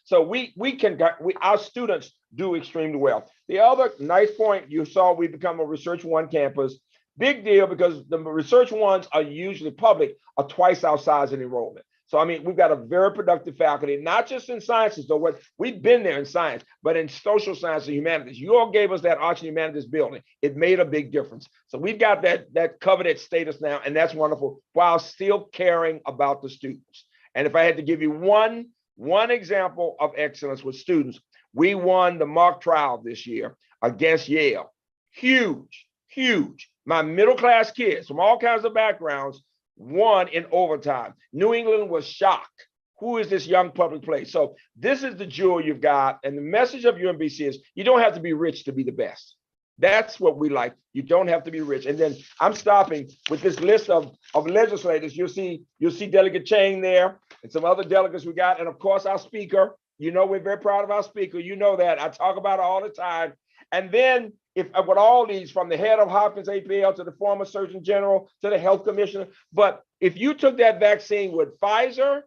our students do extremely well. The other nice point you saw, we become a Research One campus. Big deal because the Research Ones are usually public, are twice our size in enrollment. So, I mean, we've got a very productive faculty, not just in sciences, though. We've been there in science, but in social science and humanities. You all gave us that arts and humanities building. It made a big difference. So we've got that coveted status now, and that's wonderful, while still caring about the students. And if I had to give you one example of excellence with students, we won the mock trial this year against Yale. Huge, huge. My middle-class kids from all kinds of backgrounds won in overtime. New England was shocked. Who is this young public place? So this is the jewel you've got. And the message of UMBC is you don't have to be rich to be the best. That's what we like. You don't have to be rich. And then I'm stopping with this list of legislators. You'll see Delegate Chang there and some other delegates we got. And of course, our speaker. You know, we're very proud of our speaker. You know that. I talk about it all the time. And then if with all these, from the head of Hopkins APL to the former Surgeon General to the health commissioner, but if you took that vaccine with Pfizer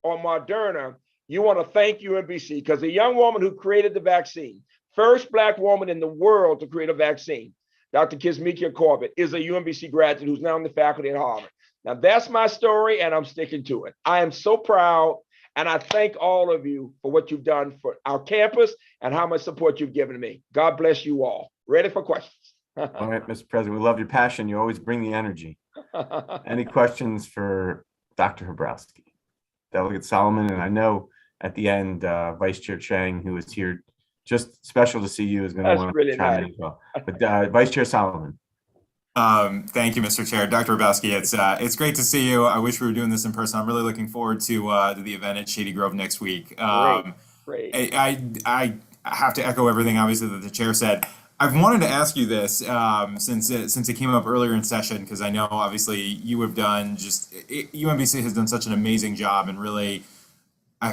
or Moderna, you want to thank UMBC, because the young woman who created the vaccine, first Black woman in the world to create a vaccine, Dr. Kizzmekia Corbett, is a UMBC graduate who's now in the faculty at Harvard. Now that's my story and I'm sticking to it. I am so proud. And I thank all of you for what you've done for our campus and how much support you've given me. God bless you all. Ready for questions? All right, Mr. President, we love your passion. You always bring the energy. Any questions for Dr. Hrabowski? Delegate Solomon, and I know at the end, Vice Chair Chang, who is here, just special to see you, is going to want to chime in as well. But Vice Chair Solomon. Thank you, Mr. Chair. Dr. Hrabowski, it's great to see you. I wish we were doing this in person. I'm really looking forward to the event at Shady Grove next week. Great. I have to echo everything, obviously, that the chair said. I've wanted to ask you this since it came up earlier in session, because I know, obviously, you have done UMBC has done such an amazing job and really,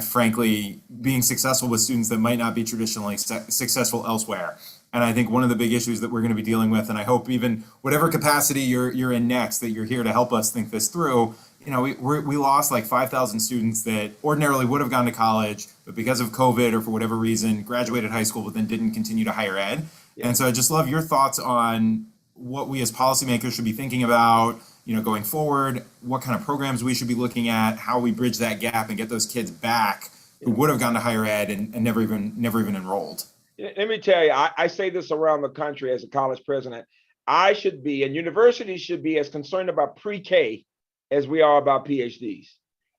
frankly, being successful with students that might not be traditionally successful elsewhere. And I think one of the big issues that we're going to be dealing with, and I hope even whatever capacity you're in next, that you're here to help us think this through. You know, we lost like 5,000 students that ordinarily would have gone to college, but because of COVID or for whatever reason, graduated high school, but then didn't continue to higher ed. Yeah. And so I just love your thoughts on what we as policymakers should be thinking about, you know, going forward, what kind of programs we should be looking at, how we bridge that gap and get those kids back who would have gone to higher ed and never even enrolled. Let me tell you, I say this around the country as a college president. I should be, and universities should be, as concerned about pre-K as we are about PhDs.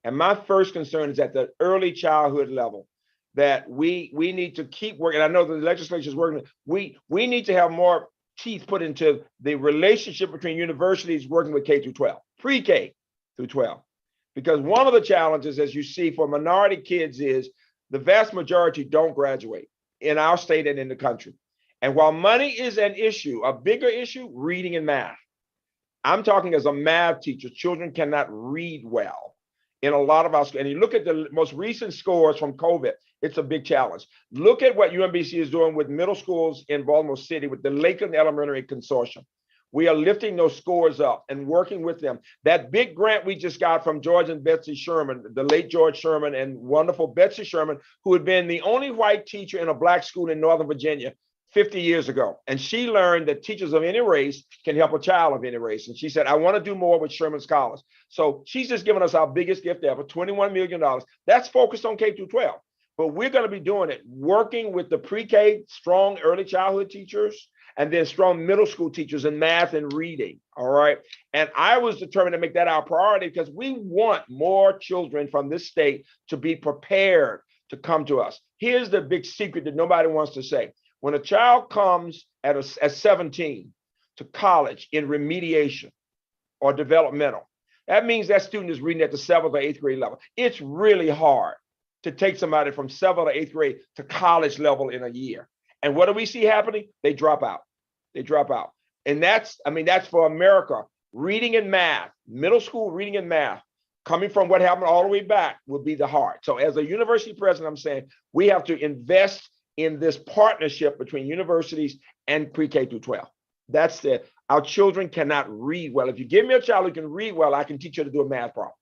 And my first concern is at the early childhood level, that we need to keep working. I know the legislature is working. We need to have more teeth put into the relationship between universities working with K through 12, pre-K through 12. Because one of the challenges, as you see, for minority kids is the vast majority don't graduate in our state and in the country. And while money is an issue, a bigger issue, reading and math. I'm talking as a math teacher, children cannot read well in a lot of our schools. And you look at the most recent scores from COVID, it's a big challenge. Look at what UMBC is doing with middle schools in Baltimore City with the Lakeland Elementary Consortium. We are lifting those scores up and working with them. That big grant we just got from George and Betsy Sherman, the late George Sherman and wonderful Betsy Sherman, who had been the only white teacher in a Black school in Northern Virginia 50 years ago. And she learned that teachers of any race can help a child of any race. And she said, I want to do more with Sherman Scholars. So she's just given us our biggest gift ever, $21 million. That's focused on K through 12. But we're going to be doing it, working with the pre-K, strong early childhood teachers, and then strong middle school teachers in math and reading, all right? And I was determined to make that our priority because we want more children from this state to be prepared to come to us. Here's the big secret that nobody wants to say. When a child comes at 17 to college in remediation or developmental, that means that student is reading at the 7th or 8th grade level. It's really hard to take somebody from 7th or 8th grade to college level in a year. And what do we see happening? They drop out. They drop out. And that's for America. Reading and math, middle school reading and math, coming from what happened all the way back will be the heart. So as a university president, I'm saying we have to invest in this partnership between universities and pre-K through 12. That's it. Our children cannot read well. If you give me a child who can read well, I can teach her to do a math problem.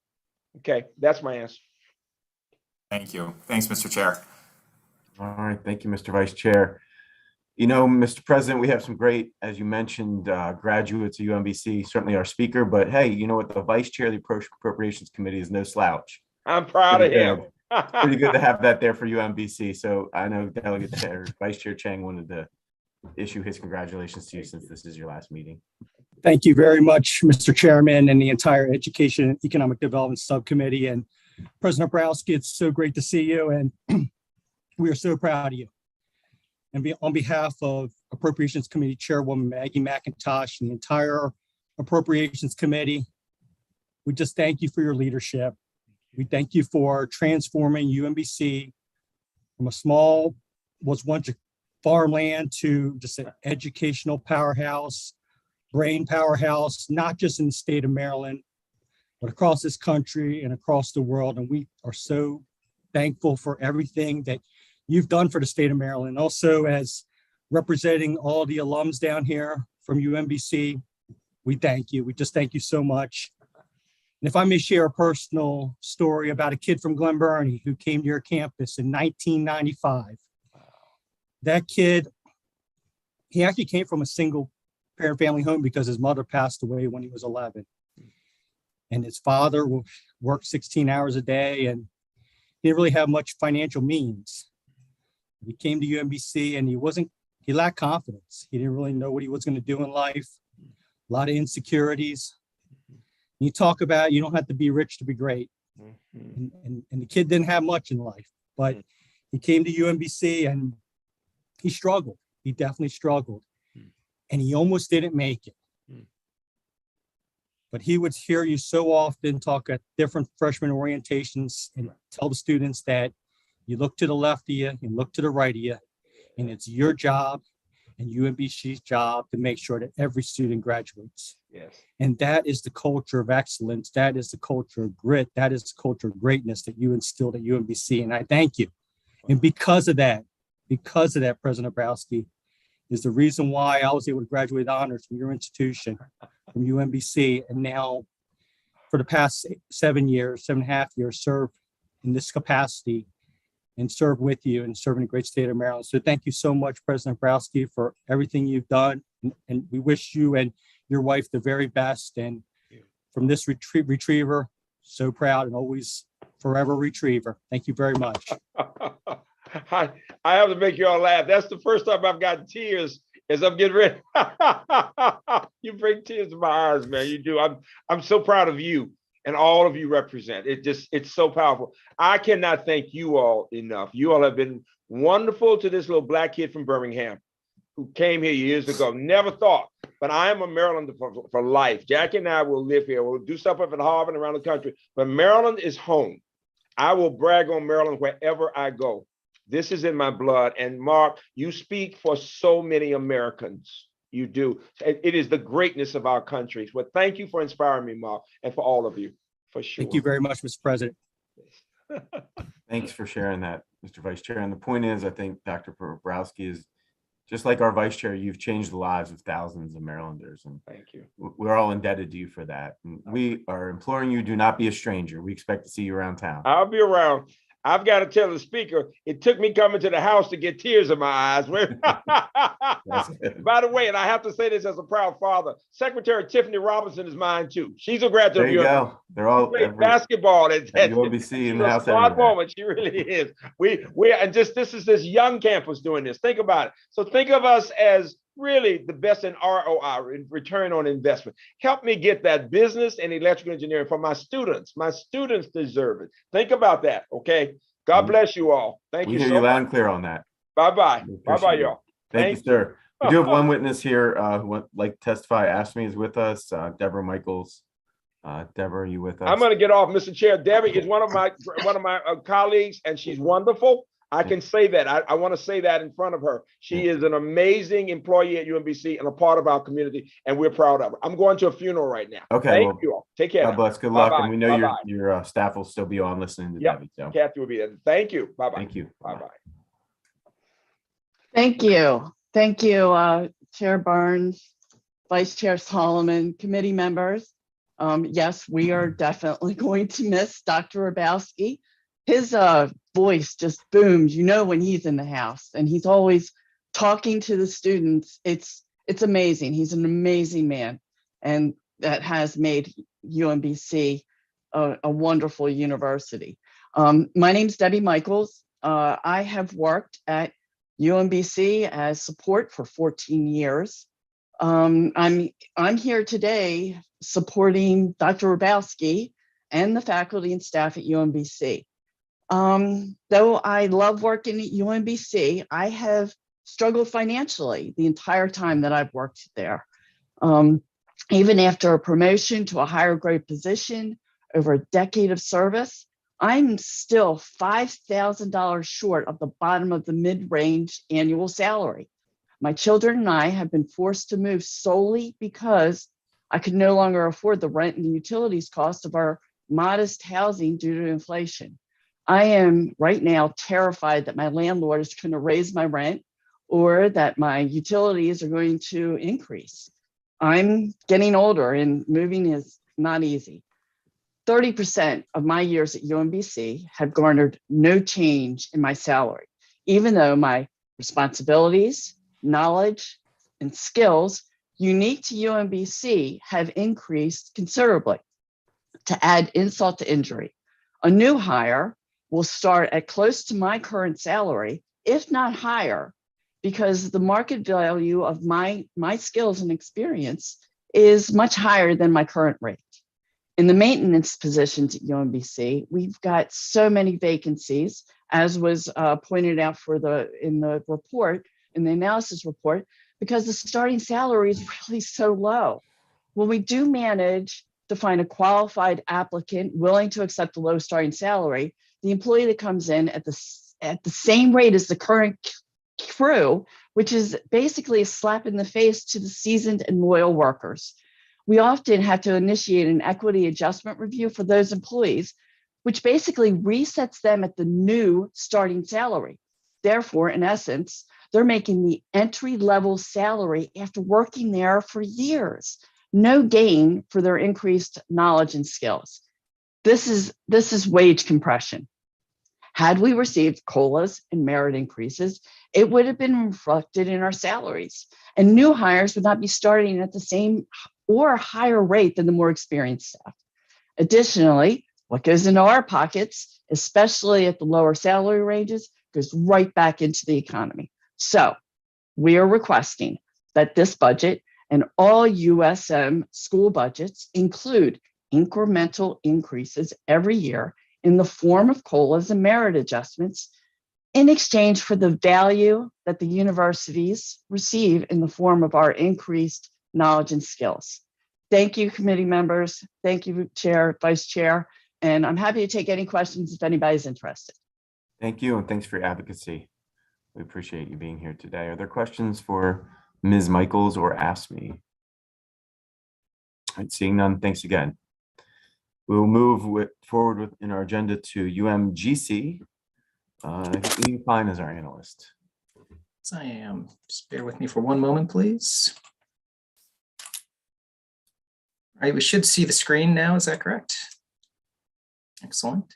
Okay, that's my answer. Thank you. Thanks, Mr. Chair. All right, thank you, Mr. Vice Chair. You know, Mr. President, we have some great, as you mentioned, graduates of UMBC, certainly our speaker, but hey, you know what? The Vice Chair of the Appropriations Committee is no slouch. I'm proud of him. Pretty good to have that there for UMBC. So I know Delegate Chair, Vice Chair Chang wanted to issue his congratulations to you since this is your last meeting. Thank you very much, Mr. Chairman, and the entire Education and Economic Development Subcommittee. And President Hrabowski, it's so great to see you, and we are so proud of you. And on behalf of Appropriations Committee Chairwoman Maggie McIntosh and the entire Appropriations Committee, we just thank you for your leadership. We thank you for transforming UMBC from was once farmland to just an educational powerhouse, brain powerhouse, not just in the state of Maryland, but across this country and across the world. And we are so thankful for everything that you've done for the state of Maryland. Also, as representing all the alums down here from UMBC, we thank you. We just thank you so much. And if I may share a personal story about a kid from Glen Burnie who came to your campus in 1995. That kid, he actually came from a single parent family home because his mother passed away when he was 11. And his father worked 16 hours a day and he didn't really have much financial means. He came to UMBC and he lacked confidence. He didn't really know what he was going to do in life. A lot of insecurities. You talk about you don't have to be rich to be great. And the kid didn't have much in life, but he came to UMBC and he struggled. He definitely struggled. And he almost didn't make it. But he would hear you so often talk at different freshman orientations and tell the students that you look to the left of you and look to the right of you, and it's your job and UMBC's job to make sure that every student graduates. Yes. And that is the culture of excellence. That is the culture of grit. That is the culture of greatness that you instilled at UMBC. And I thank you. And because of that, President Obrowski, is the reason why I was able to graduate honors from your institution, from UMBC. And now for the past 7.5 years, serve in this capacity and serve with you and serve in the great state of Maryland. So thank you so much, President Obrowski, for everything you've done. And we wish you and your wife the very best. And from this retriever, so proud and always forever retriever. Thank you very much. I have to make you all laugh. That's the first time I've gotten tears as I'm getting ready. You bring tears to my eyes, man. You do. I'm so proud of you and all of you represent. It's so powerful. I cannot thank you all enough. You all have been wonderful to this little Black kid from Birmingham who came here years ago. Never thought, but I am a Marylander for life. Jackie and I will live here. We'll do stuff up at Harvard and around the country, but Maryland is home. I will brag on Maryland wherever I go. This is in my blood. And Mark, you speak for so many Americans. You do. It is the greatness of our country. Well, thank you for inspiring me, Mark, and for all of you, for sure. Thank you very much, Mr. President. Thanks for sharing that, Mr. Vice Chair. And the point is, I think Dr. Bobrowski is just like our Vice Chair. You've changed the lives of thousands of Marylanders, and thank you. We're all indebted to you for that. And we are imploring you, do not be a stranger. We expect to see you around town. I'll be around. I've got to tell the speaker, it took me coming to the house to get tears in my eyes. By the way, and I have to say this as a proud father, Secretary Tiffany Robinson is mine too. She's a graduate. There you go. They're all basketball at UMBC in the house. Smart moment. She really is. This is this young campus doing this. Think about it. So think of us as really the best in ROI, in return on investment. Help me get that business and electrical engineering for my students. My students deserve it. Think about that, okay? God bless you all. Thank you so much. We hear you loud and clear on that. Bye-bye. Bye-bye, y'all. Thank you, sir. We do have one witness here who would like to testify. Askme is with us. Deborah Michaels. Deborah, are you with us? I'm going to get off, Mr. Chair. Debbie is one of my colleagues, and she's wonderful. I can say that. I want to say that in front of her. She is an amazing employee at UMBC and a part of our community, and we're proud of her. I'm going to a funeral right now. Okay. Thank you all. Take care. God bless. Good luck. And we know your staff will still be on listening to Debbie. So. Kathy will be there. Thank you. Bye-bye. Thank you. Bye-bye. Thank you. Thank you, Chair Barnes, Vice Chair Solomon, committee members. Yes, we are definitely going to miss Dr. Obrowski. His voice just booms, when he's in the house, and he's always talking to the students. It's amazing. He's an amazing man, and that has made UMBC a wonderful university. My name's Debbie Michaels. I have worked at UMBC as support for 14 years. I'm here today supporting Dr. Obrowski and the faculty and staff at UMBC. Though I love working at UMBC, I have struggled financially the entire time that I've worked there. Even after a promotion to a higher grade position, over a decade of service, I'm still $5,000 short of the bottom of the mid-range annual salary. My children and I have been forced to move solely because I could no longer afford the rent and the utilities cost of our modest housing due to inflation. I am right now terrified that my landlord is going to raise my rent or that my utilities are going to increase. I'm getting older and moving is not easy. 30% of my years at UMBC have garnered no change in my salary, even though my responsibilities, knowledge, and skills unique to UMBC have increased considerably. To add insult to injury, a new hire will start at close to my current salary, if not higher, because the market value of my skills and experience is much higher than my current rate. In the maintenance positions at UMBC, we've got so many vacancies, as was pointed out in the report, in the analysis report, because the starting salary is really so low. When we do manage to find a qualified applicant willing to accept a low starting salary, the employee that comes in at the same rate as the current crew, which is basically a slap in the face to the seasoned and loyal workers. We often have to initiate an equity adjustment review for those employees, which basically resets them at the new starting salary. Therefore, in essence, they're making the entry-level salary after working there for years. No gain for their increased knowledge and skills. This is wage compression. Had we received COLAs and merit increases, it would have been reflected in our salaries, and new hires would not be starting at the same or higher rate than the more experienced staff. Additionally, what goes into our pockets, especially at the lower salary ranges, goes right back into the economy. So we are requesting that this budget and all USM school budgets include incremental increases every year in the form of COLAs and merit adjustments in exchange for the value that the universities receive in the form of our increased knowledge and skills. Thank you, committee members. Thank you, Chair, Vice Chair, and I'm happy to take any questions if anybody's interested. Thank you, and thanks for your advocacy. We appreciate you being here today. Are there questions for Ms. Michaels or Askme? All right, seeing none, thanks again. We will move forward in our agenda to UMGC. Ian Fine is our analyst. Yes, I am. Just bear with me for one moment, please. All right, we should see the screen now. Is that correct? Excellent.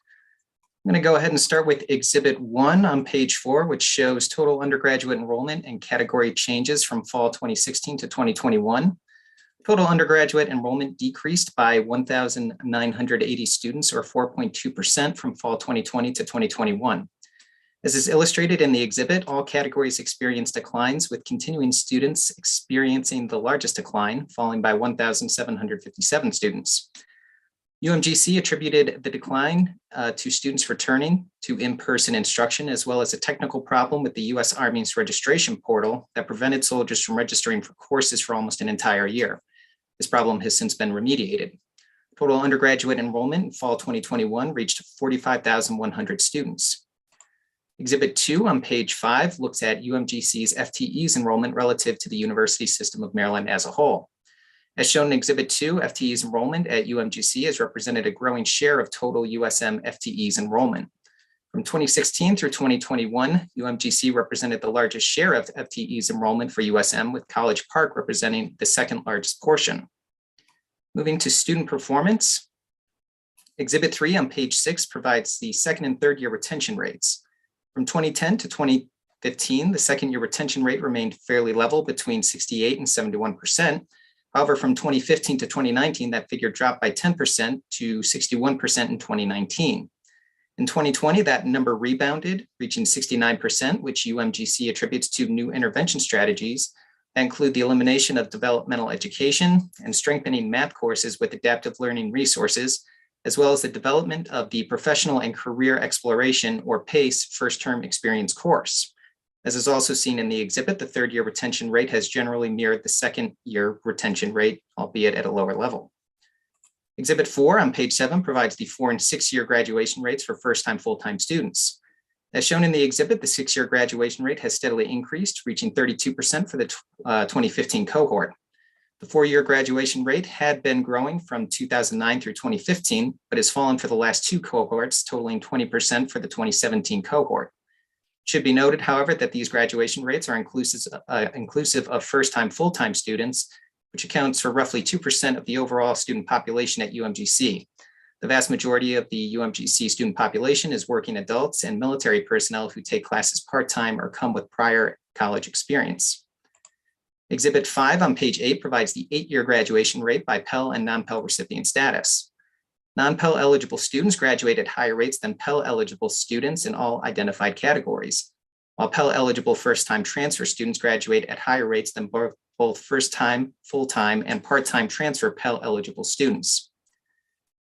I'm going to go ahead and start with Exhibit 1 on page 4, which shows total undergraduate enrollment and category changes from fall 2016 to 2021. Total undergraduate enrollment decreased by 1,980 students, or 4.2% from fall 2020 to 2021. As is illustrated in the exhibit, all categories experienced declines, with continuing students experiencing the largest decline, falling by 1,757 students. UMGC attributed the decline to students returning to in-person instruction, as well as a technical problem with the U.S. Army's registration portal that prevented soldiers from registering for courses for almost an entire year. This problem has since been remediated. Total undergraduate enrollment in fall 2021 reached 45,100 students. Exhibit 2 on page 5 looks at UMGC's FTEs enrollment relative to the University System of Maryland as a whole. As shown in Exhibit 2, FTEs enrollment at UMGC has represented a growing share of total USM FTEs enrollment. From 2016 through 2021, UMGC represented the largest share of FTEs enrollment for USM, with College Park representing the second largest portion. Moving to student performance, Exhibit 3 on page 6 provides the second and third year retention rates. From 2010 to 2015, the second year retention rate remained fairly level between 68 and 71%. However, from 2015 to 2019, that figure dropped by 10% to 61% in 2019. In 2020, that number rebounded, reaching 69%, which UMGC attributes to new intervention strategies that include the elimination of developmental education and strengthening math courses with adaptive learning resources, as well as the development of the Professional and Career Exploration, or PACE, First Term Experience course. As is also seen in the exhibit, the third year retention rate has generally mirrored the second year retention rate, albeit at a lower level. Exhibit 4 on page 7 provides the 4- and 6-year graduation rates for first-time full-time students. As shown in the exhibit, the 6-year graduation rate has steadily increased, reaching 32% for the 2015 cohort. The 4-year graduation rate had been growing from 2009 through 2015, but has fallen for the last 2 cohorts, totaling 20% for the 2017 cohort. It should be noted, however, that these graduation rates are inclusive of first-time full-time students, which accounts for roughly 2% of the overall student population at UMGC. The vast majority of the UMGC student population is working adults and military personnel who take classes part-time or come with prior college experience. Exhibit 5 on page 8 provides the 8-year graduation rate by Pell and non-Pell recipient status. Non-Pell eligible students graduate at higher rates than Pell eligible students in all identified categories, while Pell eligible first-time transfer students graduate at higher rates than both first-time, full-time, and part-time transfer Pell eligible students.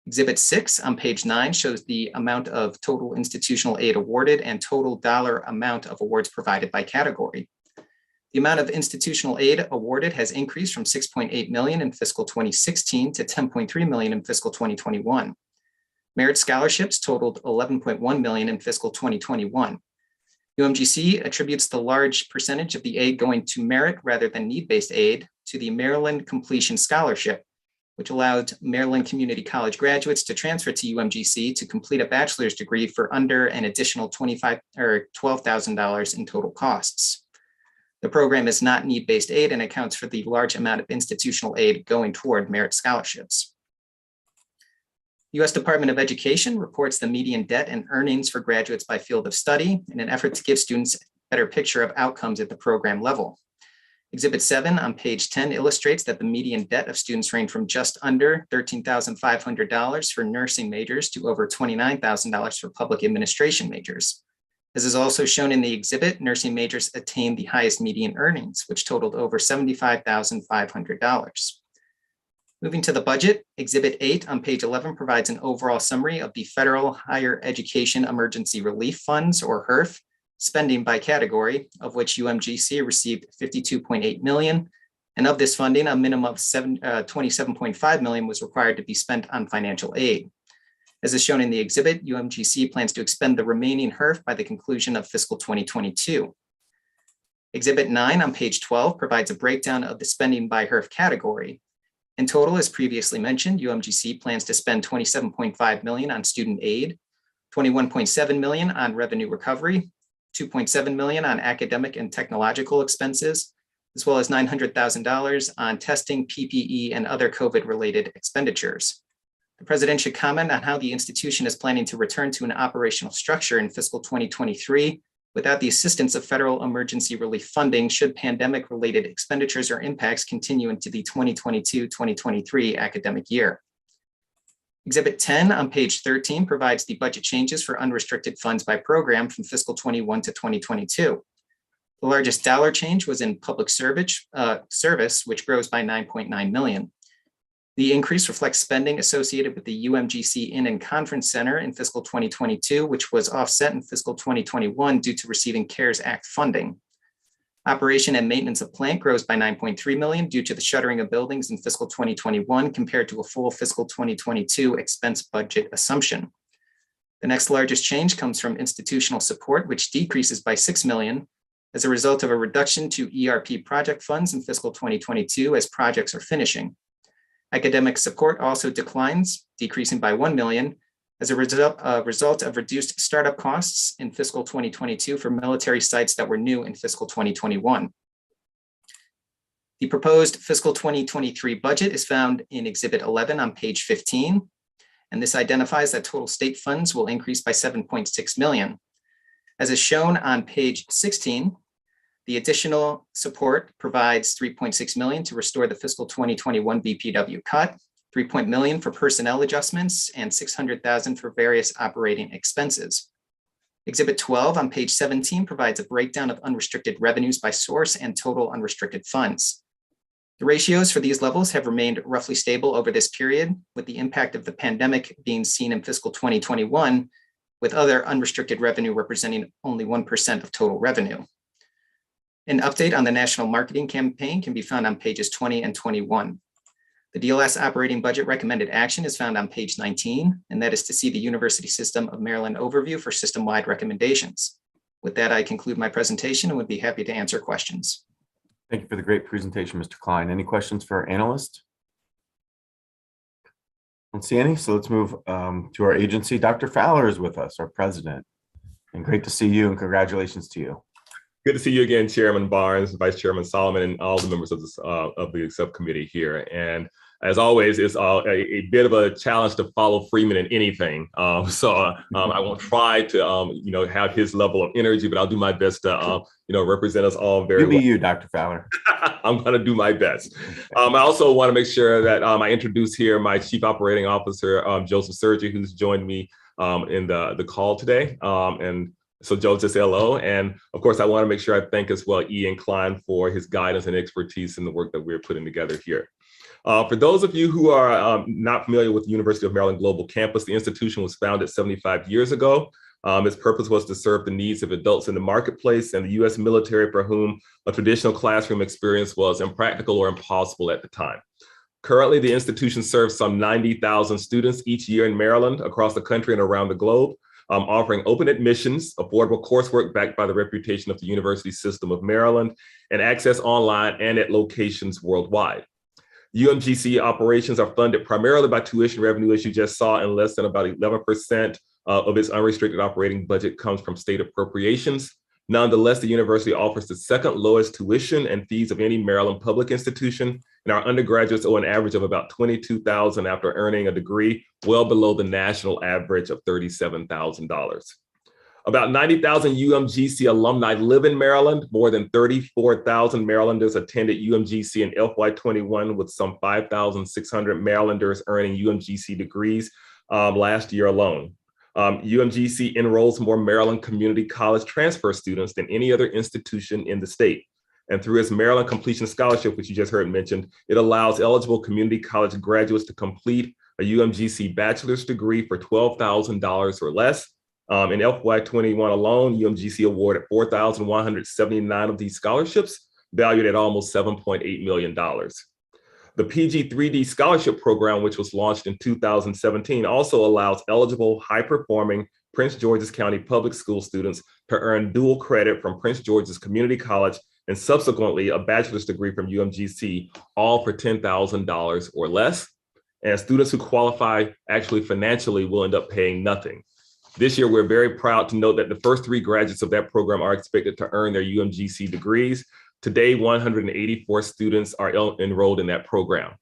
Exhibit 6 on page 9 shows the amount of total institutional aid awarded and total dollar amount of awards provided by category. The amount of institutional aid awarded has increased from $6.8 million in fiscal 2016 to $10.3 million in fiscal 2021. Merit scholarships totaled $11.1 million in fiscal 2021. UMGC attributes the large percentage of the aid going to merit rather than need-based aid to the Maryland Completion Scholarship, which allowed Maryland Community College graduates to transfer to UMGC to complete a bachelor's degree for under an additional $12,000 in total costs. The program is not need-based aid and accounts for the large amount of institutional aid going toward merit scholarships. U.S. Department of Education reports the median debt and earnings for graduates by field of study in an effort to give students a better picture of outcomes at the program level. Exhibit 7 on page 10 illustrates that the median debt of students range from just under $13,500 for nursing majors to over $29,000 for public administration majors. As is also shown in the exhibit, nursing majors attained the highest median earnings, which totaled over $75,500. Moving to the budget, Exhibit 8 on page 11 provides an overall summary of the Federal Higher Education Emergency Relief Funds, or HERF, spending by category, of which UMGC received $52.8 million. And of this funding, a minimum of $27.5 million was required to be spent on financial aid. As is shown in the exhibit, UMGC plans to expend the remaining HERF by the conclusion of fiscal 2022. Exhibit 9 on page 12 provides a breakdown of the spending by HERF category. In total, as previously mentioned, UMGC plans to spend $27.5 million on student aid, $21.7 million on revenue recovery, $2.7 million on academic and technological expenses, as well as $900,000 on testing, PPE, and other COVID-related expenditures. The president should comment on how the institution is planning to return to an operational structure in fiscal 2023 without the assistance of federal emergency relief funding should pandemic-related expenditures or impacts continue into the 2022-2023 academic year. Exhibit 10 on page 13 provides the budget changes for unrestricted funds by program from fiscal 21 to 2022. The largest dollar change was in public service, which grows by $9.9 million. The increase reflects spending associated with the UMGC Inn and Conference Center in fiscal 2022, which was offset in fiscal 2021 due to receiving CARES Act funding. Operation and maintenance of plant grows by $9.3 million due to the shuttering of buildings in fiscal 2021 compared to a full fiscal 2022 expense budget assumption. The next largest change comes from institutional support, which decreases by $6 million as a result of a reduction to ERP project funds in fiscal 2022 as projects are finishing. Academic support also declines, decreasing by $1 million as a result of reduced startup costs in fiscal 2022 for military sites that were new in fiscal 2021. The proposed fiscal 2023 budget is found in Exhibit 11 on page 15, and this identifies that total state funds will increase by $7.6 million. As is shown on page 16, the additional support provides $3.6 million to restore the fiscal 2021 BPW cut, $3 million for personnel adjustments, and $600,000 for various operating expenses. Exhibit 12 on page 17 provides a breakdown of unrestricted revenues by source and total unrestricted funds. The ratios for these levels have remained roughly stable over this period, with the impact of the pandemic being seen in fiscal 2021, with other unrestricted revenue representing only 1% of total revenue. An update on the national marketing campaign can be found on pages 20 and 21. The DLS operating budget recommended action is found on page 19, and that is to see the University System of Maryland overview for system-wide recommendations. With that, I conclude my presentation and would be happy to answer questions. Thank you for the great presentation, Mr. Klein. Any questions for our analyst? Don't see any, so let's move to our agency. Dr. Fowler is with us, our president. And great to see you and congratulations to you. Good to see you again, Chairman Barnes, Vice Chairman Solomon, and all the members of the subcommittee here. And as always, it's a bit of a challenge to follow Freeman in anything. I won't try to have his level of energy, but I'll do my best to represent us all very well. You, Dr. Fowler. I'm going to do my best. I also want to make sure that I introduce here my Chief Operating Officer, Joseph Sergi, who's joined me in the call today. So Joe, just hello. And of course, I want to make sure I thank as well Ian Klein for his guidance and expertise in the work that we're putting together here. For those of you who are not familiar with the University of Maryland Global Campus, the institution was founded 75 years ago. Its purpose was to serve the needs of adults in the marketplace and the U.S. military for whom a traditional classroom experience was impractical or impossible at the time. Currently, the institution serves some 90,000 students each year in Maryland, across the country and around the globe, offering open admissions, affordable coursework backed by the reputation of the University System of Maryland, and access online and at locations worldwide. UMGC operations are funded primarily by tuition revenue, as you just saw, and less than about 11% of its unrestricted operating budget comes from state appropriations. Nonetheless, the university offers the second lowest tuition and fees of any Maryland public institution, and our undergraduates owe an average of about $22,000 after earning a degree, well below the national average of $37,000. About 90,000 UMGC alumni live in Maryland. More than 34,000 Marylanders attended UMGC in FY21, with some 5,600 Marylanders earning UMGC degrees last year alone. UMGC enrolls more Maryland Community College transfer students than any other institution in the state. And through its Maryland Completion Scholarship, which you just heard mentioned, it allows eligible community college graduates to complete a UMGC bachelor's degree for $12,000 or less. In FY21 alone, UMGC awarded 4,179 of these scholarships, valued at almost $7.8 million. The PG3D scholarship program, which was launched in 2017, also allows eligible, high-performing Prince George's County public school students to earn dual credit from Prince George's Community College and subsequently a bachelor's degree from UMGC, all for $10,000 or less. And students who qualify actually financially will end up paying nothing. This year, we're very proud to note that the first 3 graduates of that program are expected to earn their UMGC degrees. Today, 184 students are enrolled in that program.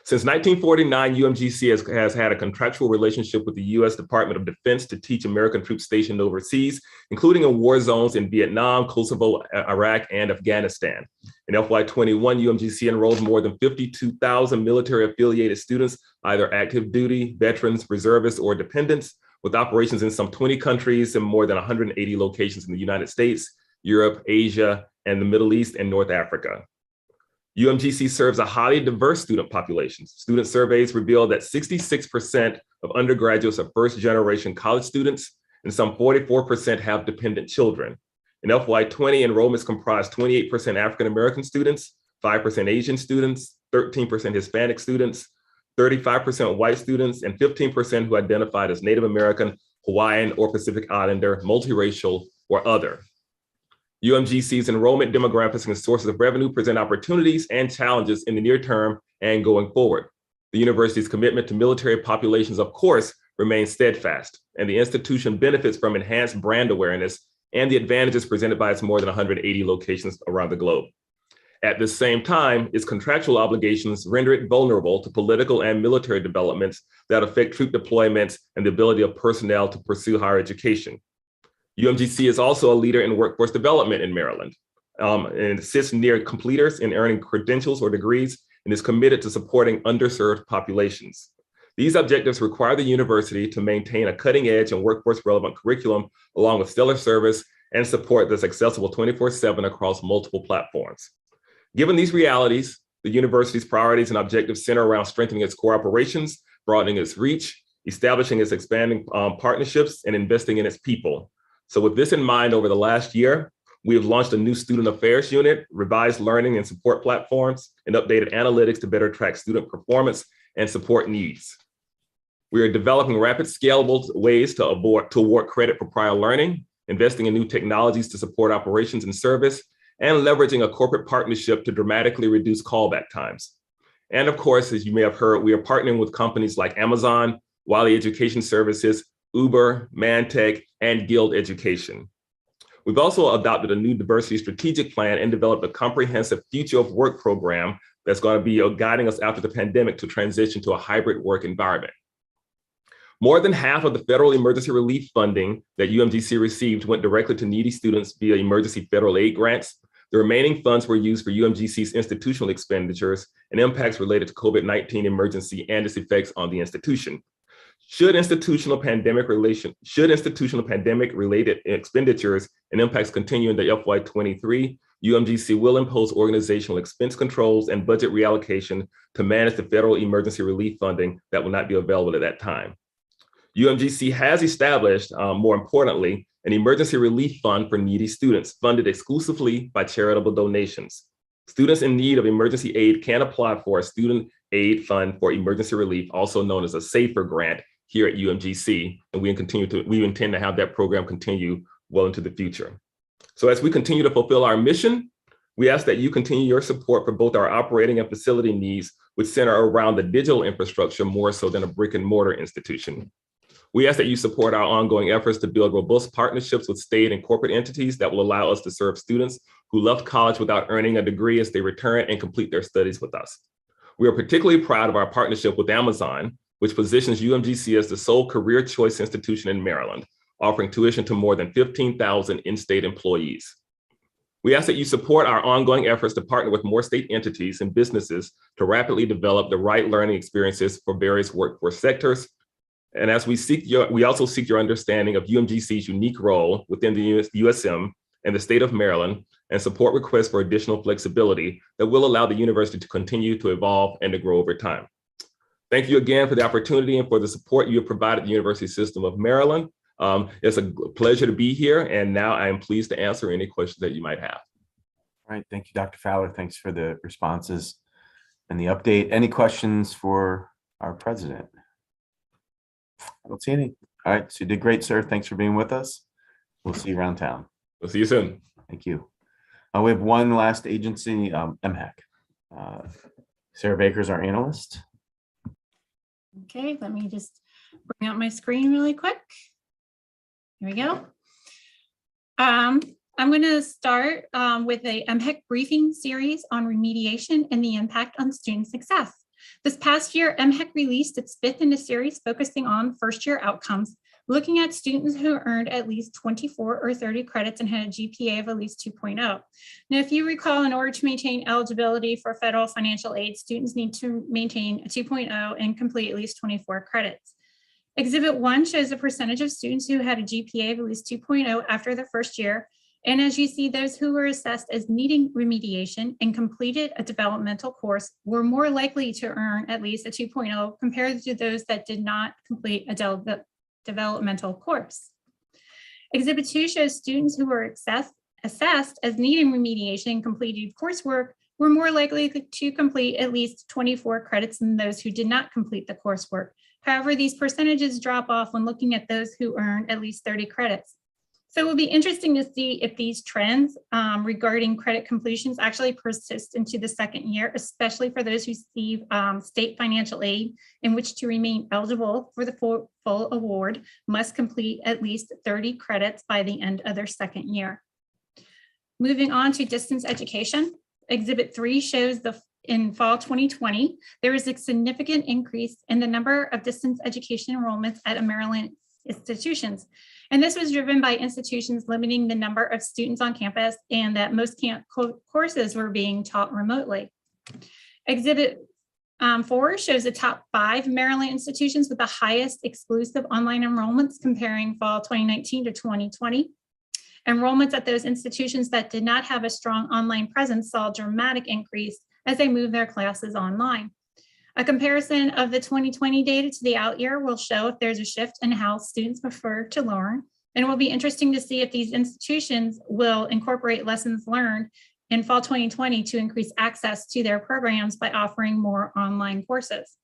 Since 1949, UMGC has had a contractual relationship with the U.S. Department of Defense to teach American troops stationed overseas, including in war zones in Vietnam, Kosovo, Iraq, and Afghanistan. In FY21, UMGC enrolled more than 52,000 military-affiliated students, either active duty, veterans, reservists, or dependents, with operations in some 20 countries and more than 180 locations in the United States, Europe, Asia, and the Middle East and North Africa. UMGC serves a highly diverse student population. Student surveys reveal that 66% of undergraduates are first-generation college students, and some 44% have dependent children. In FY20, enrollments comprised 28% African-American students, 5% Asian students, 13% Hispanic students, 35% white students, and 15% who identified as Native American, Hawaiian, or Pacific Islander, multiracial, or other. UMGC's enrollment demographics and sources of revenue present opportunities and challenges in the near term and going forward. The university's commitment to military populations, of course, remains steadfast, and the institution benefits from enhanced brand awareness and the advantages presented by its more than 180 locations around the globe. At the same time, its contractual obligations render it vulnerable to political and military developments that affect troop deployments and the ability of personnel to pursue higher education. UMGC is also a leader in workforce development in Maryland and assists near completers in earning credentials or degrees and is committed to supporting underserved populations. These objectives require the university to maintain a cutting edge and workforce relevant curriculum along with stellar service and support that's accessible 24/7 across multiple platforms. Given these realities, the university's priorities and objectives center around strengthening its core operations, broadening its reach, establishing its expanding partnerships, and investing in its people. So with this in mind, over the last year, We have launched a new student affairs unit, revised learning and support platforms, and updated analytics to better track student performance and support needs. We are developing rapid scalable ways to award credit for prior learning, investing in new technologies to support operations and service, and leveraging a corporate partnership to dramatically reduce callback times. And of course, as you may have heard, we are partnering with companies like Amazon, Wiley Education Services, Uber, Mantech, and Guild Education. We've also adopted a new diversity strategic plan and developed a comprehensive future of work program that's going to be guiding us after the pandemic to transition to a hybrid work environment. More than half of the federal emergency relief funding that UMGC received went directly to needy students via emergency federal aid grants. The remaining funds were used for UMGC's institutional expenditures and impacts related to COVID-19 emergency and its effects on the institution. Should institutional pandemic related expenditures and impacts continue into FY23, UMGC will impose organizational expense controls and budget reallocation to manage the federal emergency relief funding that will not be available at that time. UMGC has established, more importantly, an emergency relief fund for needy students funded exclusively by charitable donations. Students in need of emergency aid can apply for a student aid fund for emergency relief, also known as a SAFER grant, here at UMGC, and we intend to have that program continue well into the future. So as we continue to fulfill our mission, we ask that you continue your support for both our operating and facility needs, which center around the digital infrastructure more so than a brick and mortar institution. We ask that you support our ongoing efforts to build robust partnerships with state and corporate entities that will allow us to serve students who left college without earning a degree as they return and complete their studies with us. We are particularly proud of our partnership with Amazon, which positions UMGC as the sole career choice institution in Maryland, offering tuition to more than 15,000 in-state employees. We ask that you support our ongoing efforts to partner with more state entities and businesses to rapidly develop the right learning experiences for various workforce sectors. And as we also seek your understanding of UMGC's unique role within the USM and the state of Maryland, and support requests for additional flexibility that will allow the university to continue to evolve and to grow over time. Thank you again for the opportunity and for the support you have provided the University System of Maryland. It's a pleasure to be here, and now I am pleased to answer any questions that you might have. All right, thank you, Dr. Fowler. Thanks for the responses and the update. Any questions for our president? I don't see any. All right, so you did great, sir. Thanks for being with us. We'll see you around town. We'll see you soon. Thank you. We have one last agency, MHEC. Sarah Baker is our analyst. Okay, let me just bring up my screen really quick. Here we go. I'm going to start with a MHEC briefing series on remediation and the impact on student success. This past year, MHEC released its fifth in a series focusing on first-year outcomes, looking at students who earned at least 24 or 30 credits and had a GPA of at least 2.0. Now, if you recall, in order to maintain eligibility for federal financial aid, students need to maintain a 2.0 and complete at least 24 credits. Exhibit 1 shows the percentage of students who had a GPA of at least 2.0 after the first year. And as you see, those who were assessed as needing remediation and completed a developmental course were more likely to earn at least a 2.0 compared to those that did not complete a developmental course. Exhibit 2 shows students who were assessed as needing remediation and completed coursework were more likely to complete at least 24 credits than those who did not complete the coursework. However, these percentages drop off when looking at those who earned at least 30 credits. So it will be interesting to see if these trends regarding credit completions actually persist into the second year, especially for those who receive state financial aid, in which to remain eligible for the full award must complete at least 30 credits by the end of their second year. Moving on to distance education, Exhibit 3 shows in fall 2020, there is a significant increase in the number of distance education enrollments at Maryland institutions. And this was driven by institutions limiting the number of students on campus and that most courses were being taught remotely. Exhibit 4 shows the top 5 Maryland institutions with the highest exclusive online enrollments comparing fall 2019 to 2020. Enrollments at those institutions that did not have a strong online presence saw a dramatic increase as they moved their classes online. A comparison of the 2020 data to the out year will show if there's a shift in how students prefer to learn, And it will be interesting to see if these institutions will incorporate lessons learned in fall 2020 to increase access to their programs by offering more online courses.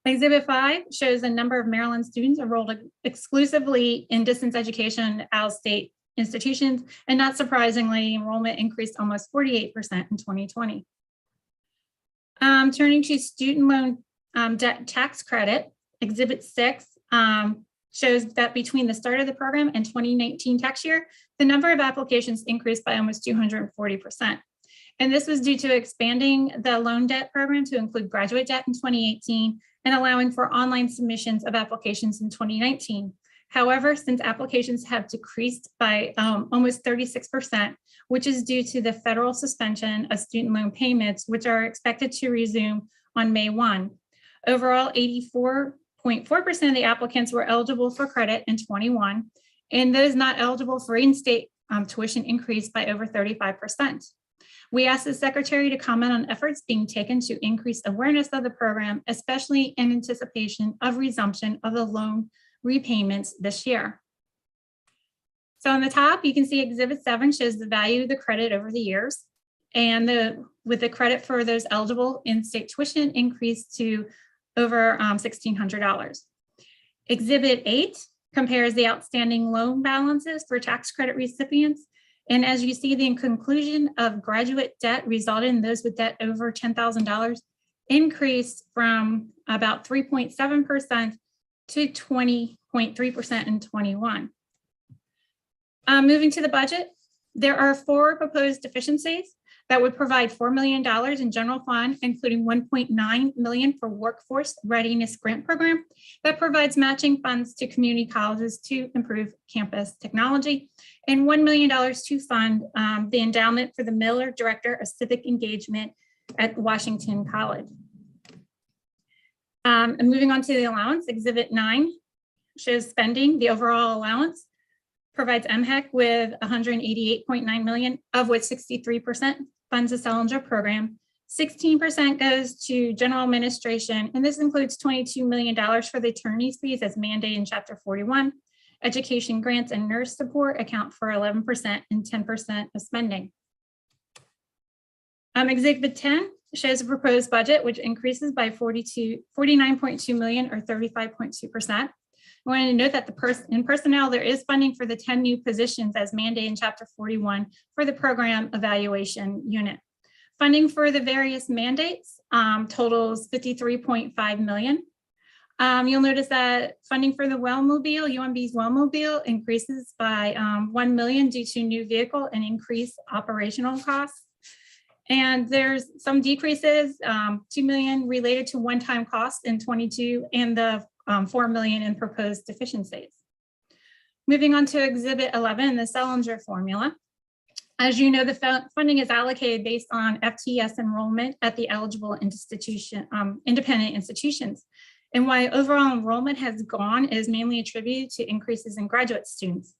Exhibit 5 shows the number of Maryland students enrolled exclusively in distance education out-of-state institutions, and not surprisingly, enrollment increased almost 48% in 2020. Turning to student loan debt tax credit, Exhibit 6 shows that between the start of the program and 2019 tax year, the number of applications increased by almost 240%. And this was due to expanding the loan debt program to include graduate debt in 2018 and allowing for online submissions of applications in 2019. However, since applications have decreased by almost 36%, which is due to the federal suspension of student loan payments, which are expected to resume on May 1. Overall, 84.4% of the applicants were eligible for credit in 21, and those not eligible for in-state tuition increased by over 35%. We asked the Secretary to comment on efforts being taken to increase awareness of the program, especially in anticipation of resumption of the loan repayments this year. So on the top, you can see Exhibit 7 shows the value of the credit over the years, and with the credit for those eligible in-state tuition increased to over $1,600. Exhibit 8 compares the outstanding loan balances for tax credit recipients. And as you see, the conclusion of graduate debt resulted in those with debt over $10,000 increased from about 3.7% to 20.3% in 21. Moving to the budget, there are 4 proposed deficiencies that would provide $4 million in general fund, including $1.9 million for workforce readiness grant program that provides matching funds to community colleges to improve campus technology, and $1 million to fund the endowment for the Miller Director of Civic Engagement at Washington College. And moving on to the allowance, Exhibit 9 shows spending. The overall allowance provides MHEC with $188.9 million, of which 63% funds the Salinger program. 16% goes to general administration, and this includes $22 million for the attorney's fees as mandated in Chapter 41. Education grants and nurse support account for 11% and 10% of spending. Exhibit 10 shows a proposed budget, which increases by $49.2 million or 35.2%. I want to note that in personnel, there is funding for the 10 new positions as mandated in Chapter 41 for the program evaluation unit. Funding for the various mandates totals $53.5 million. You'll notice that funding for the Wellmobile, UMB's Wellmobile, increases by $1 million due to new vehicle and increased operational costs. And there's some decreases, $2 million related to one-time costs in 22 and the $4 million in proposed deficiencies. Moving on to Exhibit 11, the Salinger formula. As you know, the funding is allocated based on FTS enrollment at the eligible independent institutions. And why overall enrollment has gone is mainly attributed to increases in graduate students.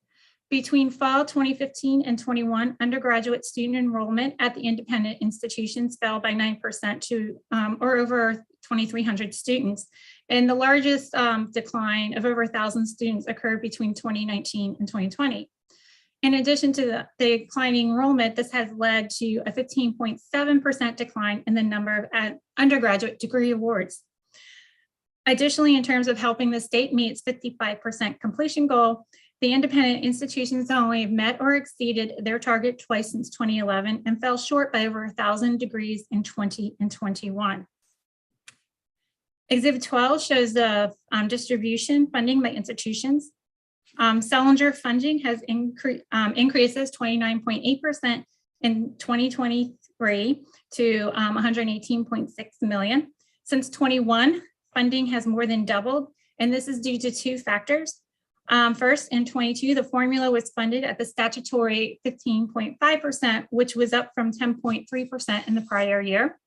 Between fall 2015 and 21, undergraduate student enrollment at the independent institutions fell by 9% to or over 2,300 students. And the largest decline of over 1,000 students occurred between 2019 and 2020. In addition to the declining enrollment, this has led to a 15.7% decline in the number of undergraduate degree awards. Additionally, in terms of helping the state meet its 55% completion goal, the independent institutions only met or exceeded their target twice since 2011 and fell short by over 1,000 degrees in 20 and 21. Exhibit 12 shows the distribution funding by institutions. Salinger funding has increases 29.8% in 2023 to $118.6 million. Since 21, funding has more than doubled, and this is due to 2 factors. First, in 22, the formula was funded at the statutory 15.5%, which was up from 10.3% in the prior year.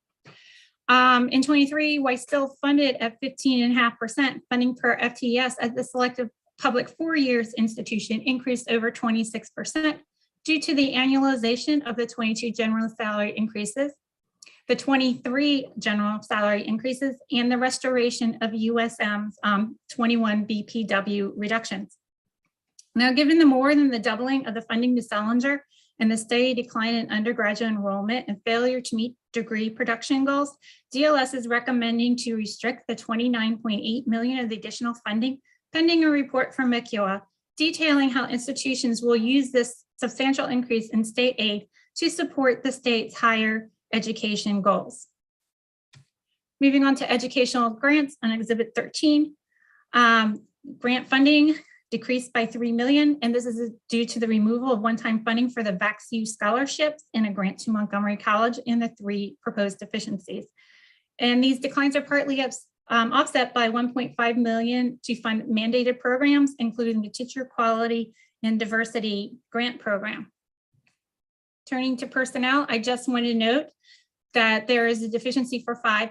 In 23, while still funded at 15.5%, funding per FTES at the selective public 4 years institution increased over 26% due to the annualization of the 22 general salary increases, the 23 general salary increases, and the restoration of USM's 21 BPW reductions. Now, given the more than the doubling of the funding to Salinger and the steady decline in undergraduate enrollment and failure to meet degree production goals, DLS is recommending to restrict the $29.8 million of the additional funding pending a report from MECUA detailing how institutions will use this substantial increase in state aid to support the state's higher education goals. Moving on to educational grants on Exhibit 13. Grant funding decreased by $3 million, and this is due to the removal of one-time funding for the VaxU scholarships and a grant to Montgomery College and the 3 proposed deficiencies. And these declines are partly offset by $1.5 million to fund mandated programs, including the Teacher Quality and Diversity Grant Program. Turning to personnel, I just want to note that there is a deficiency for 5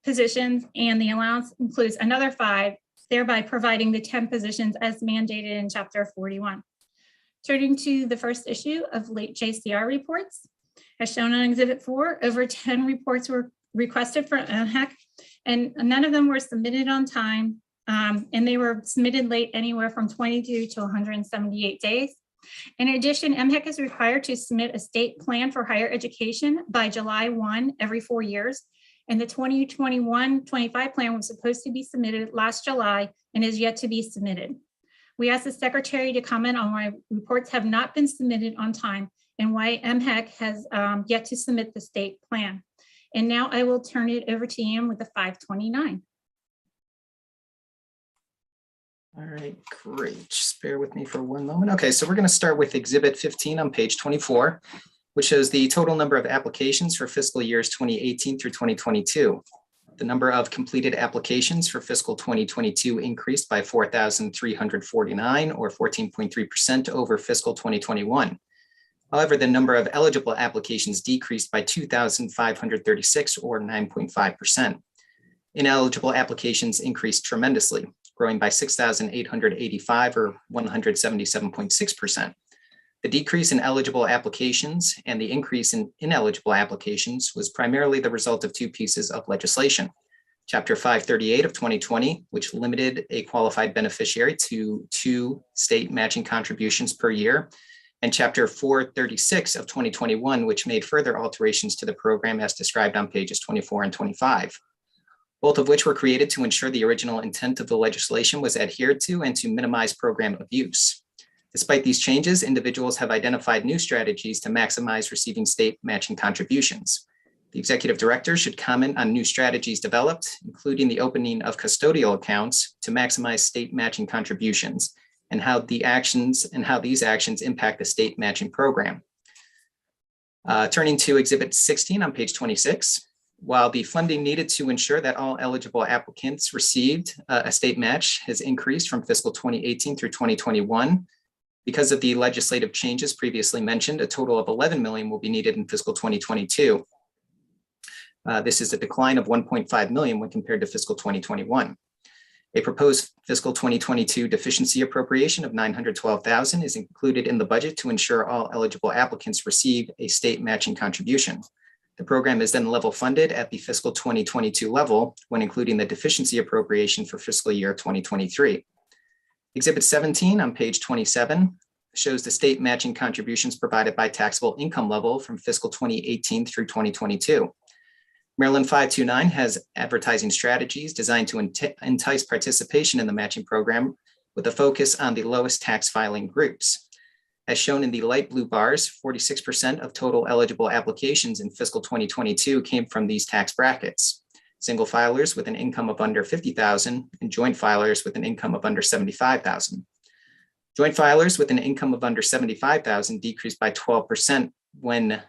positions, and the allowance includes another 5, thereby providing the 10 positions as mandated in Chapter 41. Turning to the first issue of late JCR reports, as shown on Exhibit 4, over 10 reports were requested from MHEC, and none of them were submitted on time, and they were submitted late anywhere from 22 to 178 days. In addition, MHEC is required to submit a state plan for higher education by July 1 every 4 years. And the 2021-25 plan was supposed to be submitted last July and is yet to be submitted. We asked the Secretary to comment on why reports have not been submitted on time and why MHEC has yet to submit the state plan. And now I will turn it over to Ian with the 529. All right, great. Just bear with me for one moment. Okay, so we're going to start with Exhibit 15 on page 24, which shows the total number of applications for fiscal years 2018 through 2022. The number of completed applications for fiscal 2022 increased by 4,349 or 14.3% over fiscal 2021. However, the number of eligible applications decreased by 2,536 or 9.5%. Ineligible applications increased tremendously, growing by 6,885 or 177.6%. The decrease in eligible applications and the increase in ineligible applications was primarily the result of 2 pieces of legislation. Chapter 538 of 2020, which limited a qualified beneficiary to 2 state matching contributions per year, and Chapter 436 of 2021, which made further alterations to the program as described on pages 24 and 25, both of which were created to ensure the original intent of the legislation was adhered to and to minimize program abuse. Despite these changes, individuals have identified new strategies to maximize receiving state matching contributions. The executive director should comment on new strategies developed, including the opening of custodial accounts to maximize state matching contributions and how these actions impact the state matching program. Turning to Exhibit 16 on page 26, while the funding needed to ensure that all eligible applicants received a state match has increased from fiscal 2018 through 2021, because of the legislative changes previously mentioned, a total of 11 million will be needed in fiscal 2022. This is a decline of 1.5 million when compared to fiscal 2021. A proposed fiscal 2022 deficiency appropriation of 912,000 is included in the budget to ensure all eligible applicants receive a state matching contribution. The program is then level funded at the fiscal 2022 level when including the deficiency appropriation for fiscal year 2023. Exhibit 17 on page 27 shows the state matching contributions provided by taxable income level from fiscal 2018 through 2022. Maryland 529 has advertising strategies designed to entice participation in the matching program with a focus on the lowest tax filing groups. As shown in the light blue bars, 46% of total eligible applications in fiscal 2022 came from these tax brackets: single filers with an income of under 50,000 and joint filers with an income of under 75,000. Joint filers with an income of under 75,000 decreased by 12% when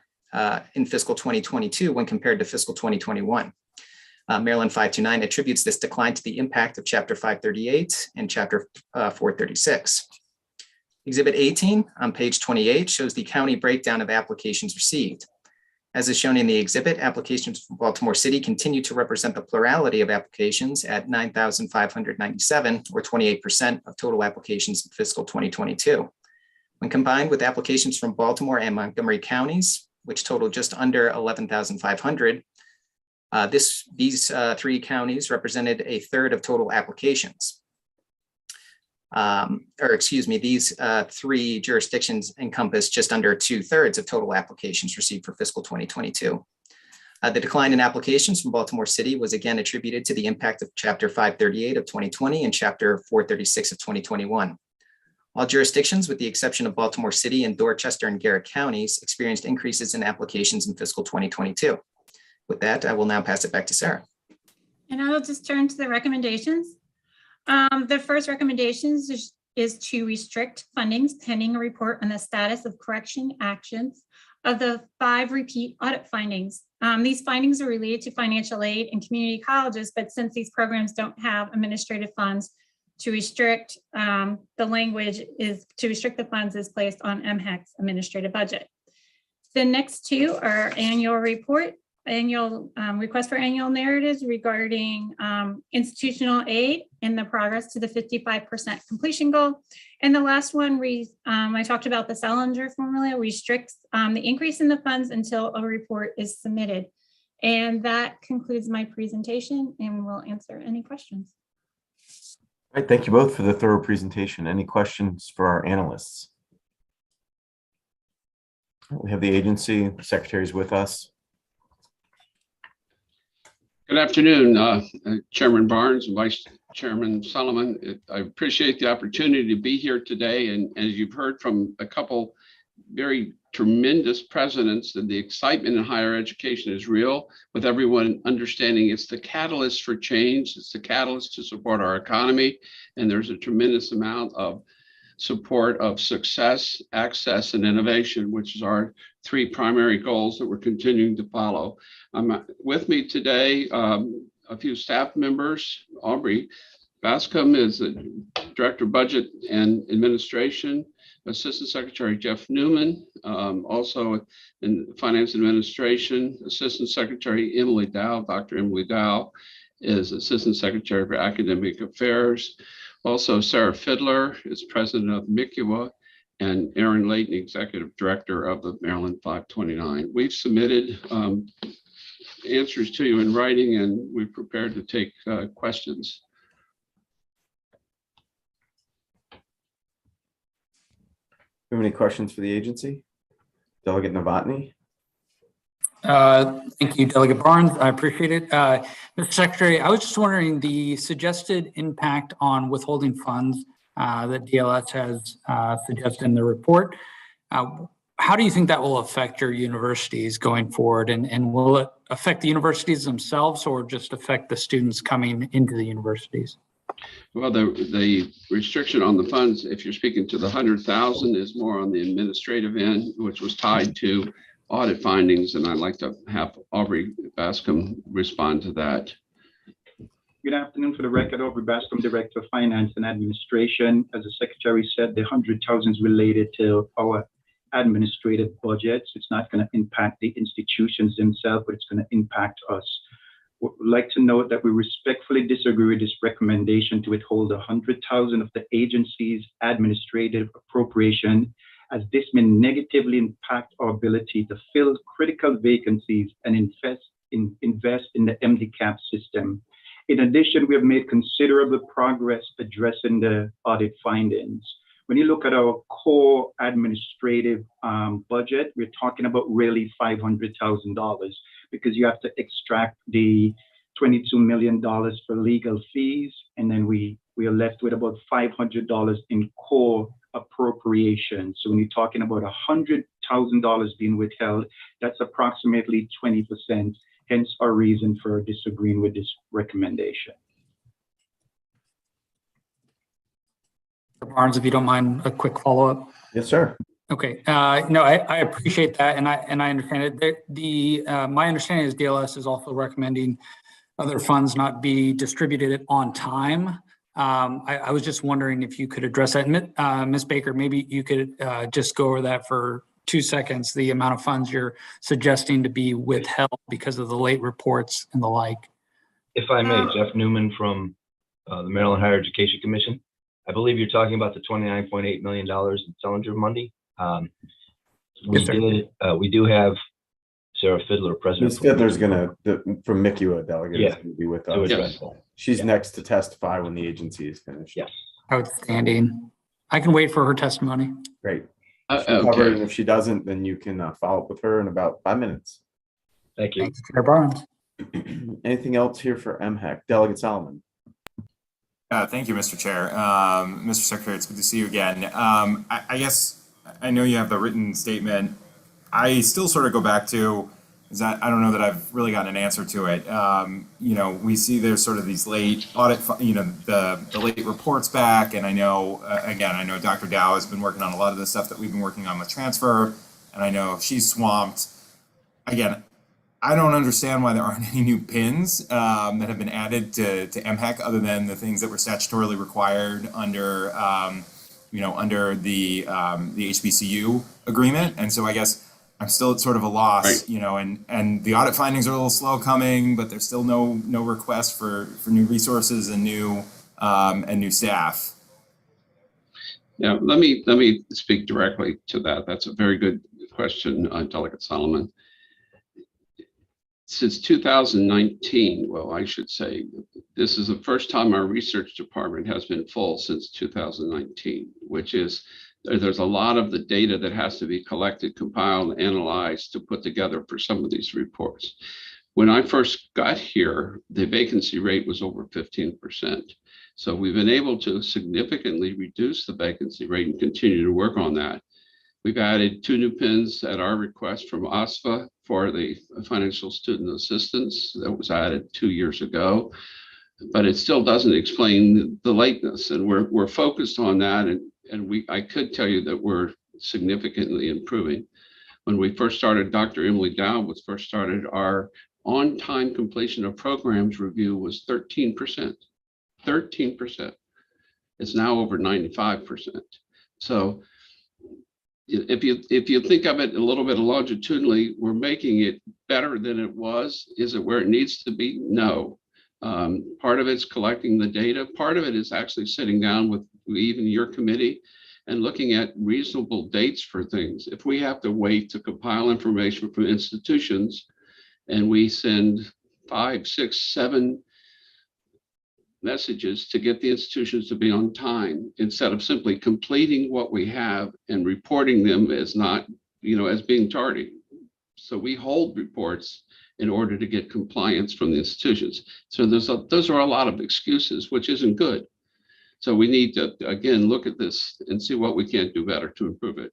in fiscal 2022 when compared to fiscal 2021. Maryland 529 attributes this decline to the impact of Chapter 538 and Chapter 436. Exhibit 18 on page 28 shows the county breakdown of applications received. As is shown in the exhibit, applications from Baltimore City continue to represent the plurality of applications at 9,597 or 28% of total applications in fiscal 2022. When combined with applications from Baltimore and Montgomery counties, which total just under 11,500, these 3 counties represented a third of total applications. or excuse me, these 3 jurisdictions encompass just under 2/3 of total applications received for fiscal 2022. The decline in applications from Baltimore City was again attributed to the impact of Chapter 538 of 2020 and Chapter 436 of 2021. All jurisdictions, with the exception of Baltimore City and Dorchester and Garrett counties, experienced increases in applications in fiscal 2022. With that, I will now pass it back to Sarah. And I will just turn to the recommendations. The first recommendations is to restrict fundings pending a report on the status of correction actions of the 5 repeat audit findings. These findings are related to financial aid and community colleges, but since these programs don't have administrative funds, to restrict the language is to restrict the funds is placed on MHEC's administrative budget. The next 2 are annual report, annual request for annual narratives regarding institutional aid and the progress to the 55% completion goal. And the last one, I talked about the Salinger formula, restricts the increase in the funds until a report is submitted. And that concludes my presentation, and we'll answer any questions. All right, thank you both for the thorough presentation. Any questions for our analysts? We have the agency secretaries with us. Good afternoon, Chairman Barnes and Vice Chairman Solomon. I appreciate the opportunity to be here today. And as you've heard from a couple very tremendous presidents, that the excitement in higher education is real, with everyone understanding it's the catalyst for change. It's the catalyst to support our economy. And there's a tremendous amount of support of success, access, and innovation, which is our 3 primary goals that we're continuing to follow. With me today, a few staff members. Aubrey Bascom is the Director of Budget and Administration. Assistant Secretary Jeff Newman, also in Finance Administration. Assistant Secretary Emily Dow, Dr. Emily Dow, is Assistant Secretary for Academic Affairs. Also, Sarah Fiddler is President of MICUA, and Aaron Layton, Executive Director of the Maryland 529. We've submitted answers to you in writing, and we're prepared to take questions. Do you have any questions for the agency? Delegate Novotny? Thank you, Delegate Barnes. I appreciate it. Mr. Secretary, I was just wondering the suggested impact on withholding funds that DLS has suggested in the report. How do you think that will affect your universities going forward? And will it affect the universities themselves or just affect the students coming into the universities? Well, the restriction on the funds, if you're speaking to the 100,000, is more on the administrative end, which was tied to audit findings. And I'd like to have Aubrey Bascom respond to that. Good afternoon. For the record, Aubrey Bascom, Director of Finance and Administration. As the Secretary said, the 100,000 is related to our administrative budgets. It's not going to impact the institutions themselves, but it's going to impact us. Would like to note that we respectfully disagree with this recommendation to withhold 100,000 of the agency's administrative appropriation, as this may negatively impact our ability to fill critical vacancies and invest in the MDCAP system. In addition, we have made considerable progress addressing the audit findings. When you look at our core administrative budget, we're talking about really $500,000, because you have to extract the $22 million for legal fees, and then we are left with about $500 in core appropriation. So when you're talking about $100,000 being withheld, that's approximately 20%, hence our reason for disagreeing with this recommendation. Barnes, if you don't mind, a quick follow-up. Yes, sir. Okay. No, I appreciate that, and I understand it. My understanding is DLS is also recommending other funds not be distributed on time. I was just wondering if you could address that. Ms. Baker, maybe you could just go over that for 2 seconds, the amount of funds you're suggesting to be withheld because of the late reports and the like. If I may, Jeff Newman from the Maryland Higher Education Commission. I believe you're talking about the $29.8 million in Salinger money. We do have Sarah Fiddler, President. Ms. Fiddler's from MICUA delegate, is going to be with us. Yes. She's next to testify when the agency is finished. Yes. Outstanding. I can wait for her testimony. Great. She'll cover it, Okay. and if she doesn't, then you can follow up with her in about 5 minutes. Thank you. Thank you, Chair Barnes. Anything else here for MHEC? Delegate Solomon. Thank you, Mr. Chair. Mr. Secretary, it's good to see you again. I guess I know you have the written statement. I still sort of go back to is that I don't know that I've really gotten an answer to it. You know, we see there's sort of these late audit, you know, the late reports back, and I know again, I know Dr. Dow has been working on a lot of the stuff that we've been working on with transfer, and I know she's swamped. Again, I don't understand why there aren't any new pins that have been added to MHEC other than the things that were statutorily required under you know, under the HBCU agreement, and so I guess I'm still at sort of a loss, Right. you know, and the audit findings are a little slow coming, but there's still no request for new resources and new staff. Yeah, let me speak directly to that. That's a very good question, Delegate Solomon. Since 2019, well, I should say, this is the first time our research department has been full since 2019, which is there's a lot of the data that has to be collected, compiled, analyzed to put together for some of these reports. When I first got here, the vacancy rate was over 15%. So we've been able to significantly reduce the vacancy rate and continue to work on that. We've added 2 new pins at our request from OSFA for the financial student assistance that was added 2 years ago, but it still doesn't explain the lateness, and we're focused on that, and I could tell you that we're significantly improving. When we first started, Dr. Emily Dow was first started, our on-time completion of programs review was 13%. 13%. It's now over 95%. So if you think of it a little bit longitudinally, we're making it better than it was. Is it where it needs to be? No. Part of it's collecting the data. Part of it is actually sitting down with even your committee and looking at reasonable dates for things. If we have to wait to compile information from institutions and we send 5, 6, 7 messages to get the institutions to be on time instead of simply completing what we have and reporting them as not, you know, as being tardy. So we hold reports in order to get compliance from the institutions. So those are a lot of excuses, which isn't good. So we need to, again, look at this and see what we can do better to improve it.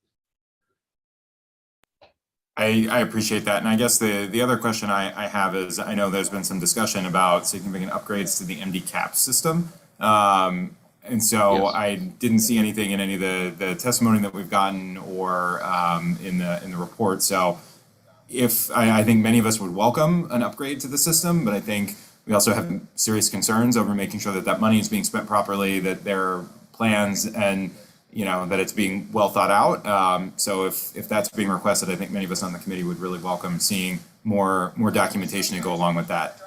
I appreciate that. And I guess the other question I have is, I know there's been some discussion about significant upgrades to the MD-CAP system. And so Yes. I didn't see anything in any of the testimony that we've gotten or in the report. So if I think many of us would welcome an upgrade to the system, but I think we also have serious concerns over making sure that money is being spent properly, that there are plans and you know, that it's being well thought out. So if that's being requested, I think many of us on the committee would really welcome seeing more documentation to go along with that.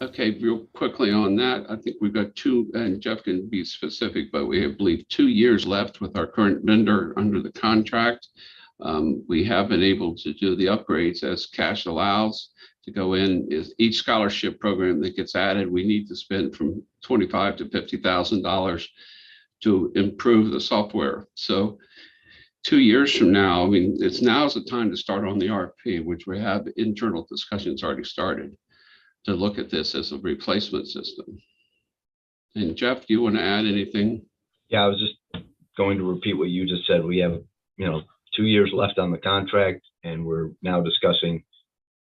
Okay, real quickly on that, I think we've got 2, and Jeff can be specific, but we have, believe, 2 years left with our current vendor under the contract. We have been able to do the upgrades as cash allows to go in. Is each scholarship program that gets added, we need to spend from $25,000 to $50,000 to improve the software. So 2 years from now, I mean, now's the time to start on the RFP, which we have internal discussions already started to look at this as a replacement system. And Jeff, do you want to add anything? Yeah, I was just going to repeat what you just said. We have, you know, 2 years left on the contract, and we're now discussing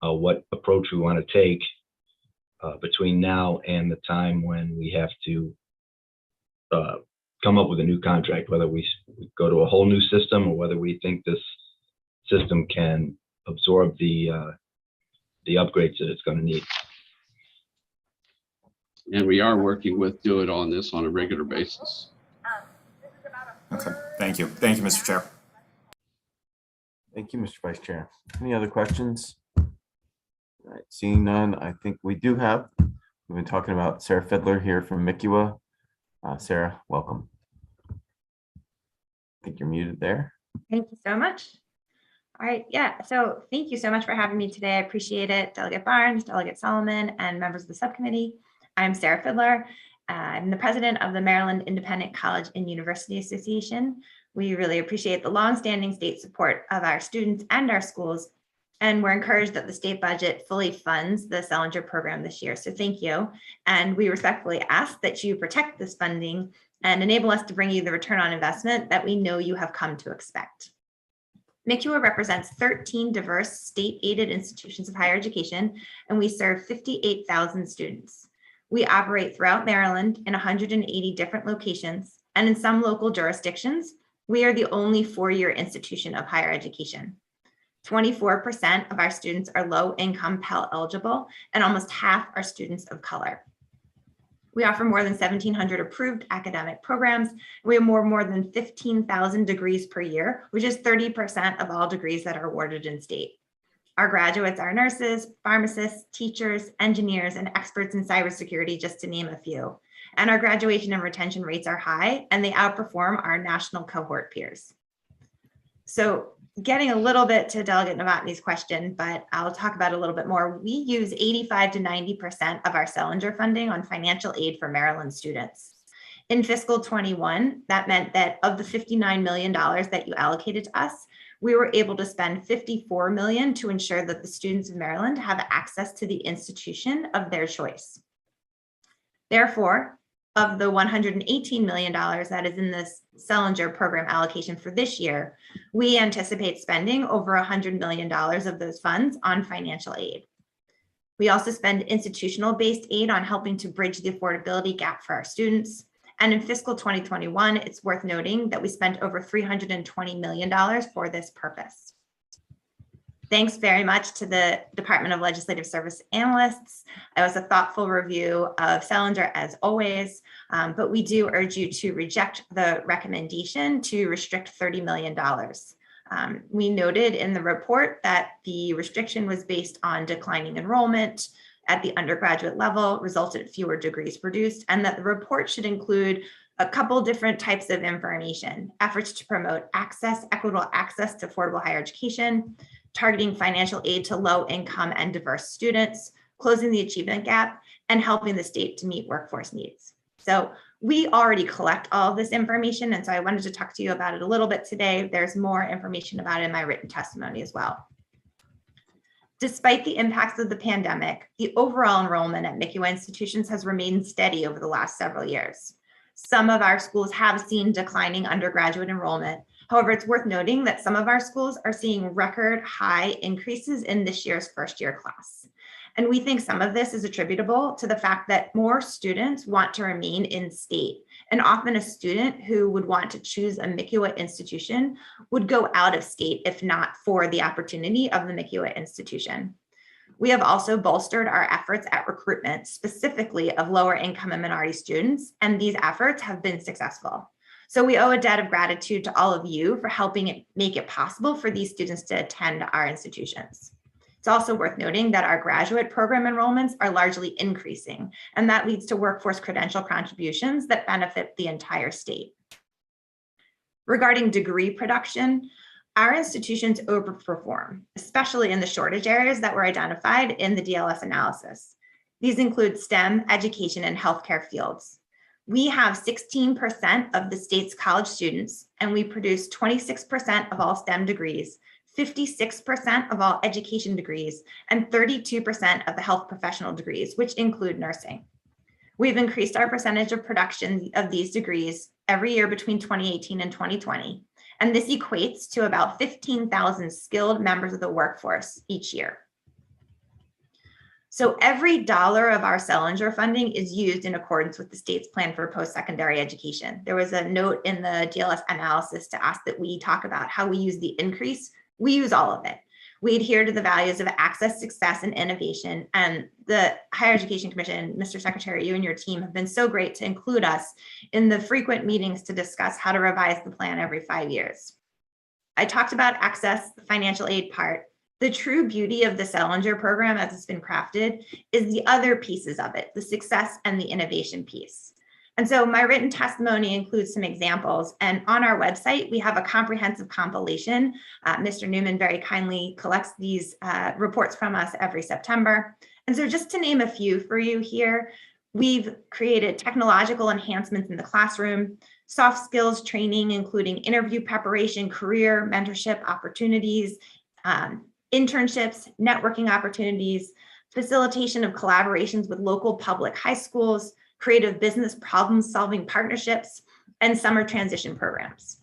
what approach we want to take between now and the time when we have to come up with a new contract, whether we go to a whole new system or whether we think this system can absorb the upgrades that it's going to need. And we are working with DoIT on this on a regular basis. Okay, thank you. Thank you, Mr. Chair. Thank you, Mr. Vice Chair. Any other questions? All right, seeing none, I think we do have. We've been talking about Sarah Fiddler here from MICUA. Sarah, welcome. I think you're muted there. Thank you so much. All right, yeah, so thank you so much for having me today. I appreciate it. Delegate Barnes, Delegate Solomon, and members of the subcommittee. I'm Sarah Fiddler, I'm the president of the Maryland Independent College and University Association. We really appreciate the longstanding state support of our students and our schools, and we're encouraged that the state budget fully funds the Salinger program this year. So thank you. And we respectfully ask that you protect this funding and enable us to bring you the return on investment that we know you have come to expect. MCUA represents 13 diverse state-aided institutions of higher education, and we serve 58,000 students. We operate throughout Maryland in 180 different locations, and in some local jurisdictions, we are the only four-year institution of higher education. 24% of our students are low-income Pell eligible, and almost half are students of color. We offer more than 1,700 approved academic programs. We have more than 15,000 degrees per year, which is 30% of all degrees that are awarded in state. Our graduates are nurses, pharmacists, teachers, engineers, and experts in cybersecurity, just to name a few. And our graduation and retention rates are high, and they outperform our national cohort peers. So getting a little bit to Delegate Novotny's question, but I'll talk about it a little bit more. We use 85 to 90% of our Salinger funding on financial aid for Maryland students. In fiscal 21, that meant that of the $59 million that you allocated to us, we were able to spend $54 million to ensure that the students of Maryland have access to the institution of their choice. Therefore, of the $118 million that is in this Salinger program allocation for this year, we anticipate spending over $100 million of those funds on financial aid. We also spend institutional-based aid on helping to bridge the affordability gap for our students. And in fiscal 2021, it's worth noting that we spent over $320 million for this purpose. Thanks very much to the Department of Legislative Service analysts. It was a thoughtful review of Salinger as always, but we do urge you to reject the recommendation to restrict $30 million. We noted in the report that the restriction was based on declining enrollment at the undergraduate level, resulted in fewer degrees produced, and that the report should include a couple different types of information: efforts to promote access, equitable access to affordable higher education, targeting financial aid to low income and diverse students, closing the achievement gap, and helping the state to meet workforce needs. So we already collect all of this information, and so I wanted to talk to you about it a little bit today. There's more information about it in my written testimony as well. Despite the impacts of the pandemic, the overall enrollment at MCUA institutions has remained steady over the last several years. Some of our schools have seen declining undergraduate enrollment. However, it's worth noting that some of our schools are seeing record high increases in this year's first year class. And we think some of this is attributable to the fact that more students want to remain in state. And often a student who would want to choose a MCUA institution would go out of state if not for the opportunity of the MCUA institution. We have also bolstered our efforts at recruitment, specifically of lower income and minority students, and these efforts have been successful. So we owe a debt of gratitude to all of you for helping make it possible for these students to attend our institutions. It's also worth noting that our graduate program enrollments are largely increasing, and that leads to workforce credential contributions that benefit the entire state. Regarding degree production, our institutions overperform, especially in the shortage areas that were identified in the DLS analysis. These include STEM, education, and healthcare fields. We have 16% of the state's college students, and we produce 26% of all STEM degrees, 56% of all education degrees, and 32% of the health professional degrees, which include nursing. We've increased our percentage of production of these degrees every year between 2018 and 2020, and this equates to about 15,000 skilled members of the workforce each year. So every dollar of our Salinger funding is used in accordance with the state's plan for post-secondary education. There was a note in the DLS analysis to ask that we talk about how we use the increase. We use all of it. We adhere to the values of access, success, and innovation. And the Higher Education Commission, Mr. Secretary, you and your team have been so great to include us in the frequent meetings to discuss how to revise the plan every 5 years. I talked about access, the financial aid part. The true beauty of the Salinger program as it's been crafted is the other pieces of it, the success and the innovation piece. And so my written testimony includes some examples, and on our website, we have a comprehensive compilation. Mr. Newman very kindly collects these reports from us every September. And so just to name a few for you here, We've created technological enhancements in the classroom, soft skills training, including interview preparation, career mentorship opportunities, internships, networking opportunities, facilitation of collaborations with local public high schools, creative business problem-solving partnerships, and summer transition programs.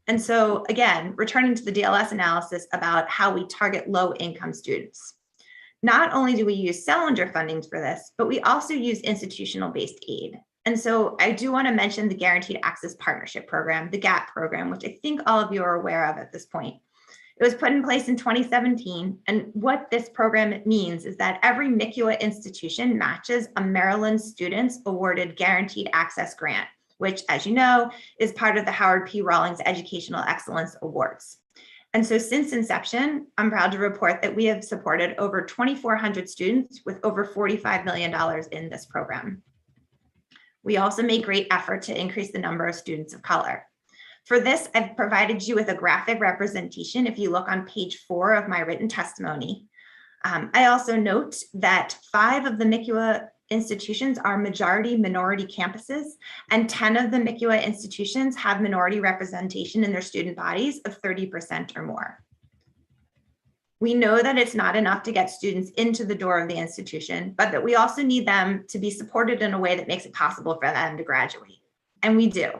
And so again, returning to the DLS analysis about how we target low-income students. Not only do we use Challenger fundings for this, but we also use institutional-based aid. And so I do want to mention the Guaranteed Access Partnership Program, the GAP program, which I think all of you are aware of at this point. It was put in place in 2017. And what this program means is that every MICUA institution matches a Maryland student's awarded Guaranteed Access Grant, which, as you know, is part of the Howard P. Rawlings Educational Excellence Awards. And so since inception, I'm proud to report that we have supported over 2,400 students with over $45 million in this program. We also make great effort to increase the number of students of color. For this, I've provided you with a graphic representation if you look on page 4 of my written testimony. I also note that 5 of the MICUA institutions are majority minority campuses, and 10 of the MICUA institutions have minority representation in their student bodies of 30% or more. We know that it's not enough to get students into the door of the institution, but that we also need them to be supported in a way that makes it possible for them to graduate. And we do.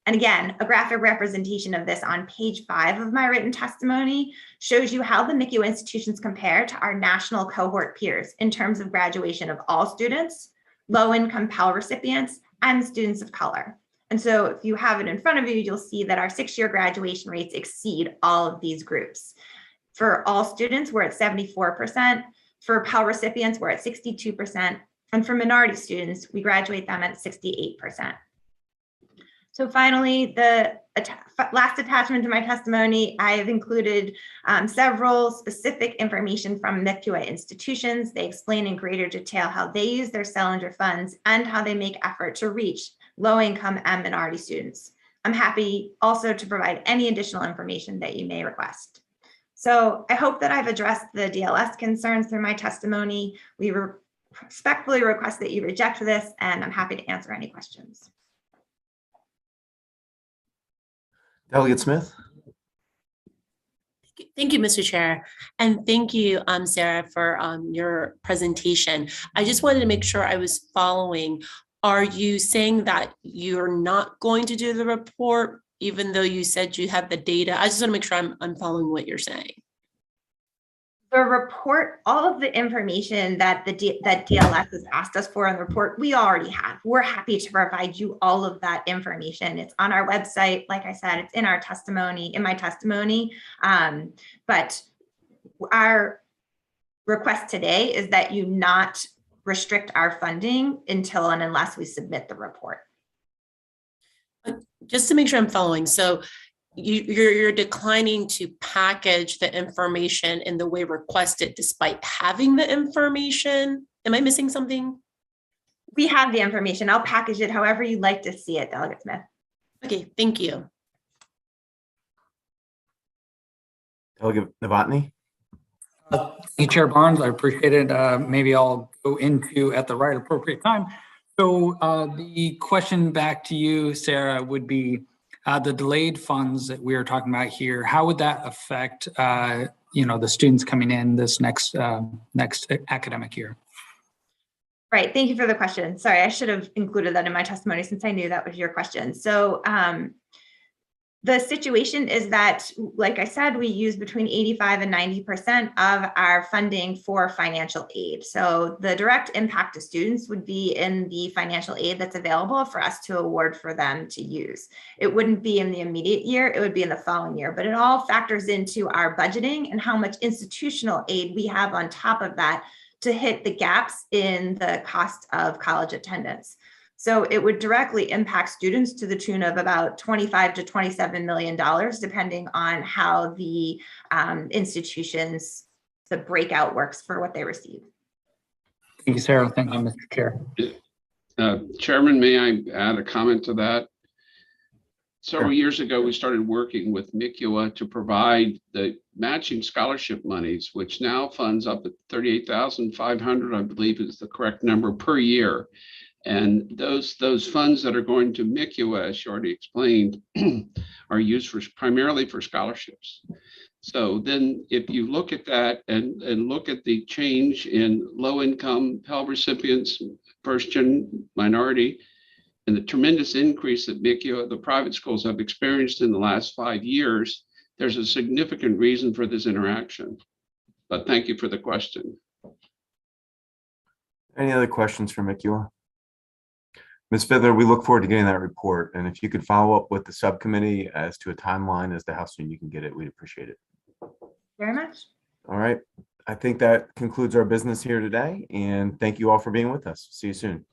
And again, a graphic representation of this on page 5 of my written testimony shows you how the MICUA institutions compare to our national cohort peers in terms of graduation of all students, low-income Pell recipients, and students of color. And so if you have it in front of you, you'll see that our 6-year graduation rates exceed all of these groups. For all students, we're at 74%. For Pell recipients, we're at 62%. And for minority students, we graduate them at 68%. So finally, the last attachment to my testimony, I have included several specific information from MICUA institutions. They explain in greater detail how they use their Challenger funds and how they make effort to reach low-income and minority students. I'm happy also to provide any additional information that you may request. So I hope that I've addressed the DLS concerns through my testimony. We respectfully request that you reject this, and I'm happy to answer any questions. Delegate Smith. Thank you, Mr. Chair. And thank you, Sarah, for your presentation. I just wanted to make sure I was following. Are you saying that you're not going to do the report, even though you said you have the data? I just want to make sure I'm following what you're saying. The report, all of the information that that DLS has asked us for in the report, we already have. We're happy to provide you all of that information. It's on our website. Like I said, it's in our testimony, in my testimony. But our request today is that you not restrict our funding until and unless we submit the report. Just to make sure I'm following. So you're declining to package the information in the way requested despite having the information. Am I missing something? We have the information. I'll package it however you'd like to see it, Delegate Smith. Okay, thank you. Delegate Novotny. Thank you, Chair Barnes. I appreciate it. Maybe I'll go into at the right appropriate time. So the question back to you, Sarah, would be the delayed funds that we are talking about here. How would that affect, the students coming in this next academic year? Right. Thank you for the question. Sorry, I should have included that in my testimony since I knew that was your question. So the situation is that, like I said, we use between 85 and 90% of our funding for financial aid. So the direct impact to students would be in the financial aid that's available for us to award for them to use. It wouldn't be in the immediate year, it would be in the following year, but it all factors into our budgeting and how much institutional aid we have on top of that to hit the gaps in the cost of college attendance. So it would directly impact students to the tune of about $25 to $27 million, depending on how the institutions, the breakout works for what they receive. Thank you, Sarah. Thank you, Mr. Chair. Chairman, may I add a comment to that? several years ago, we started working with MICUA to provide the matching scholarship monies, which now funds up at 38,500, I believe is the correct number per year. And those funds that are going to MICUA, as you already explained, are used primarily for scholarships. So then if you look at that and look at the change in low-income Pell recipients, first-gen minority, and the tremendous increase that MICUA, the private schools, have experienced in the last 5 years, there's a significant reason for this interaction. But thank you for the question. Any other questions for MICUA? Ms. Fiddler, we look forward to getting that report. And if you could follow up with the subcommittee as to a timeline as to how soon you can get it, we'd appreciate it. Very much. All right. I think that concludes our business here today. And thank you all for being with us. See you soon.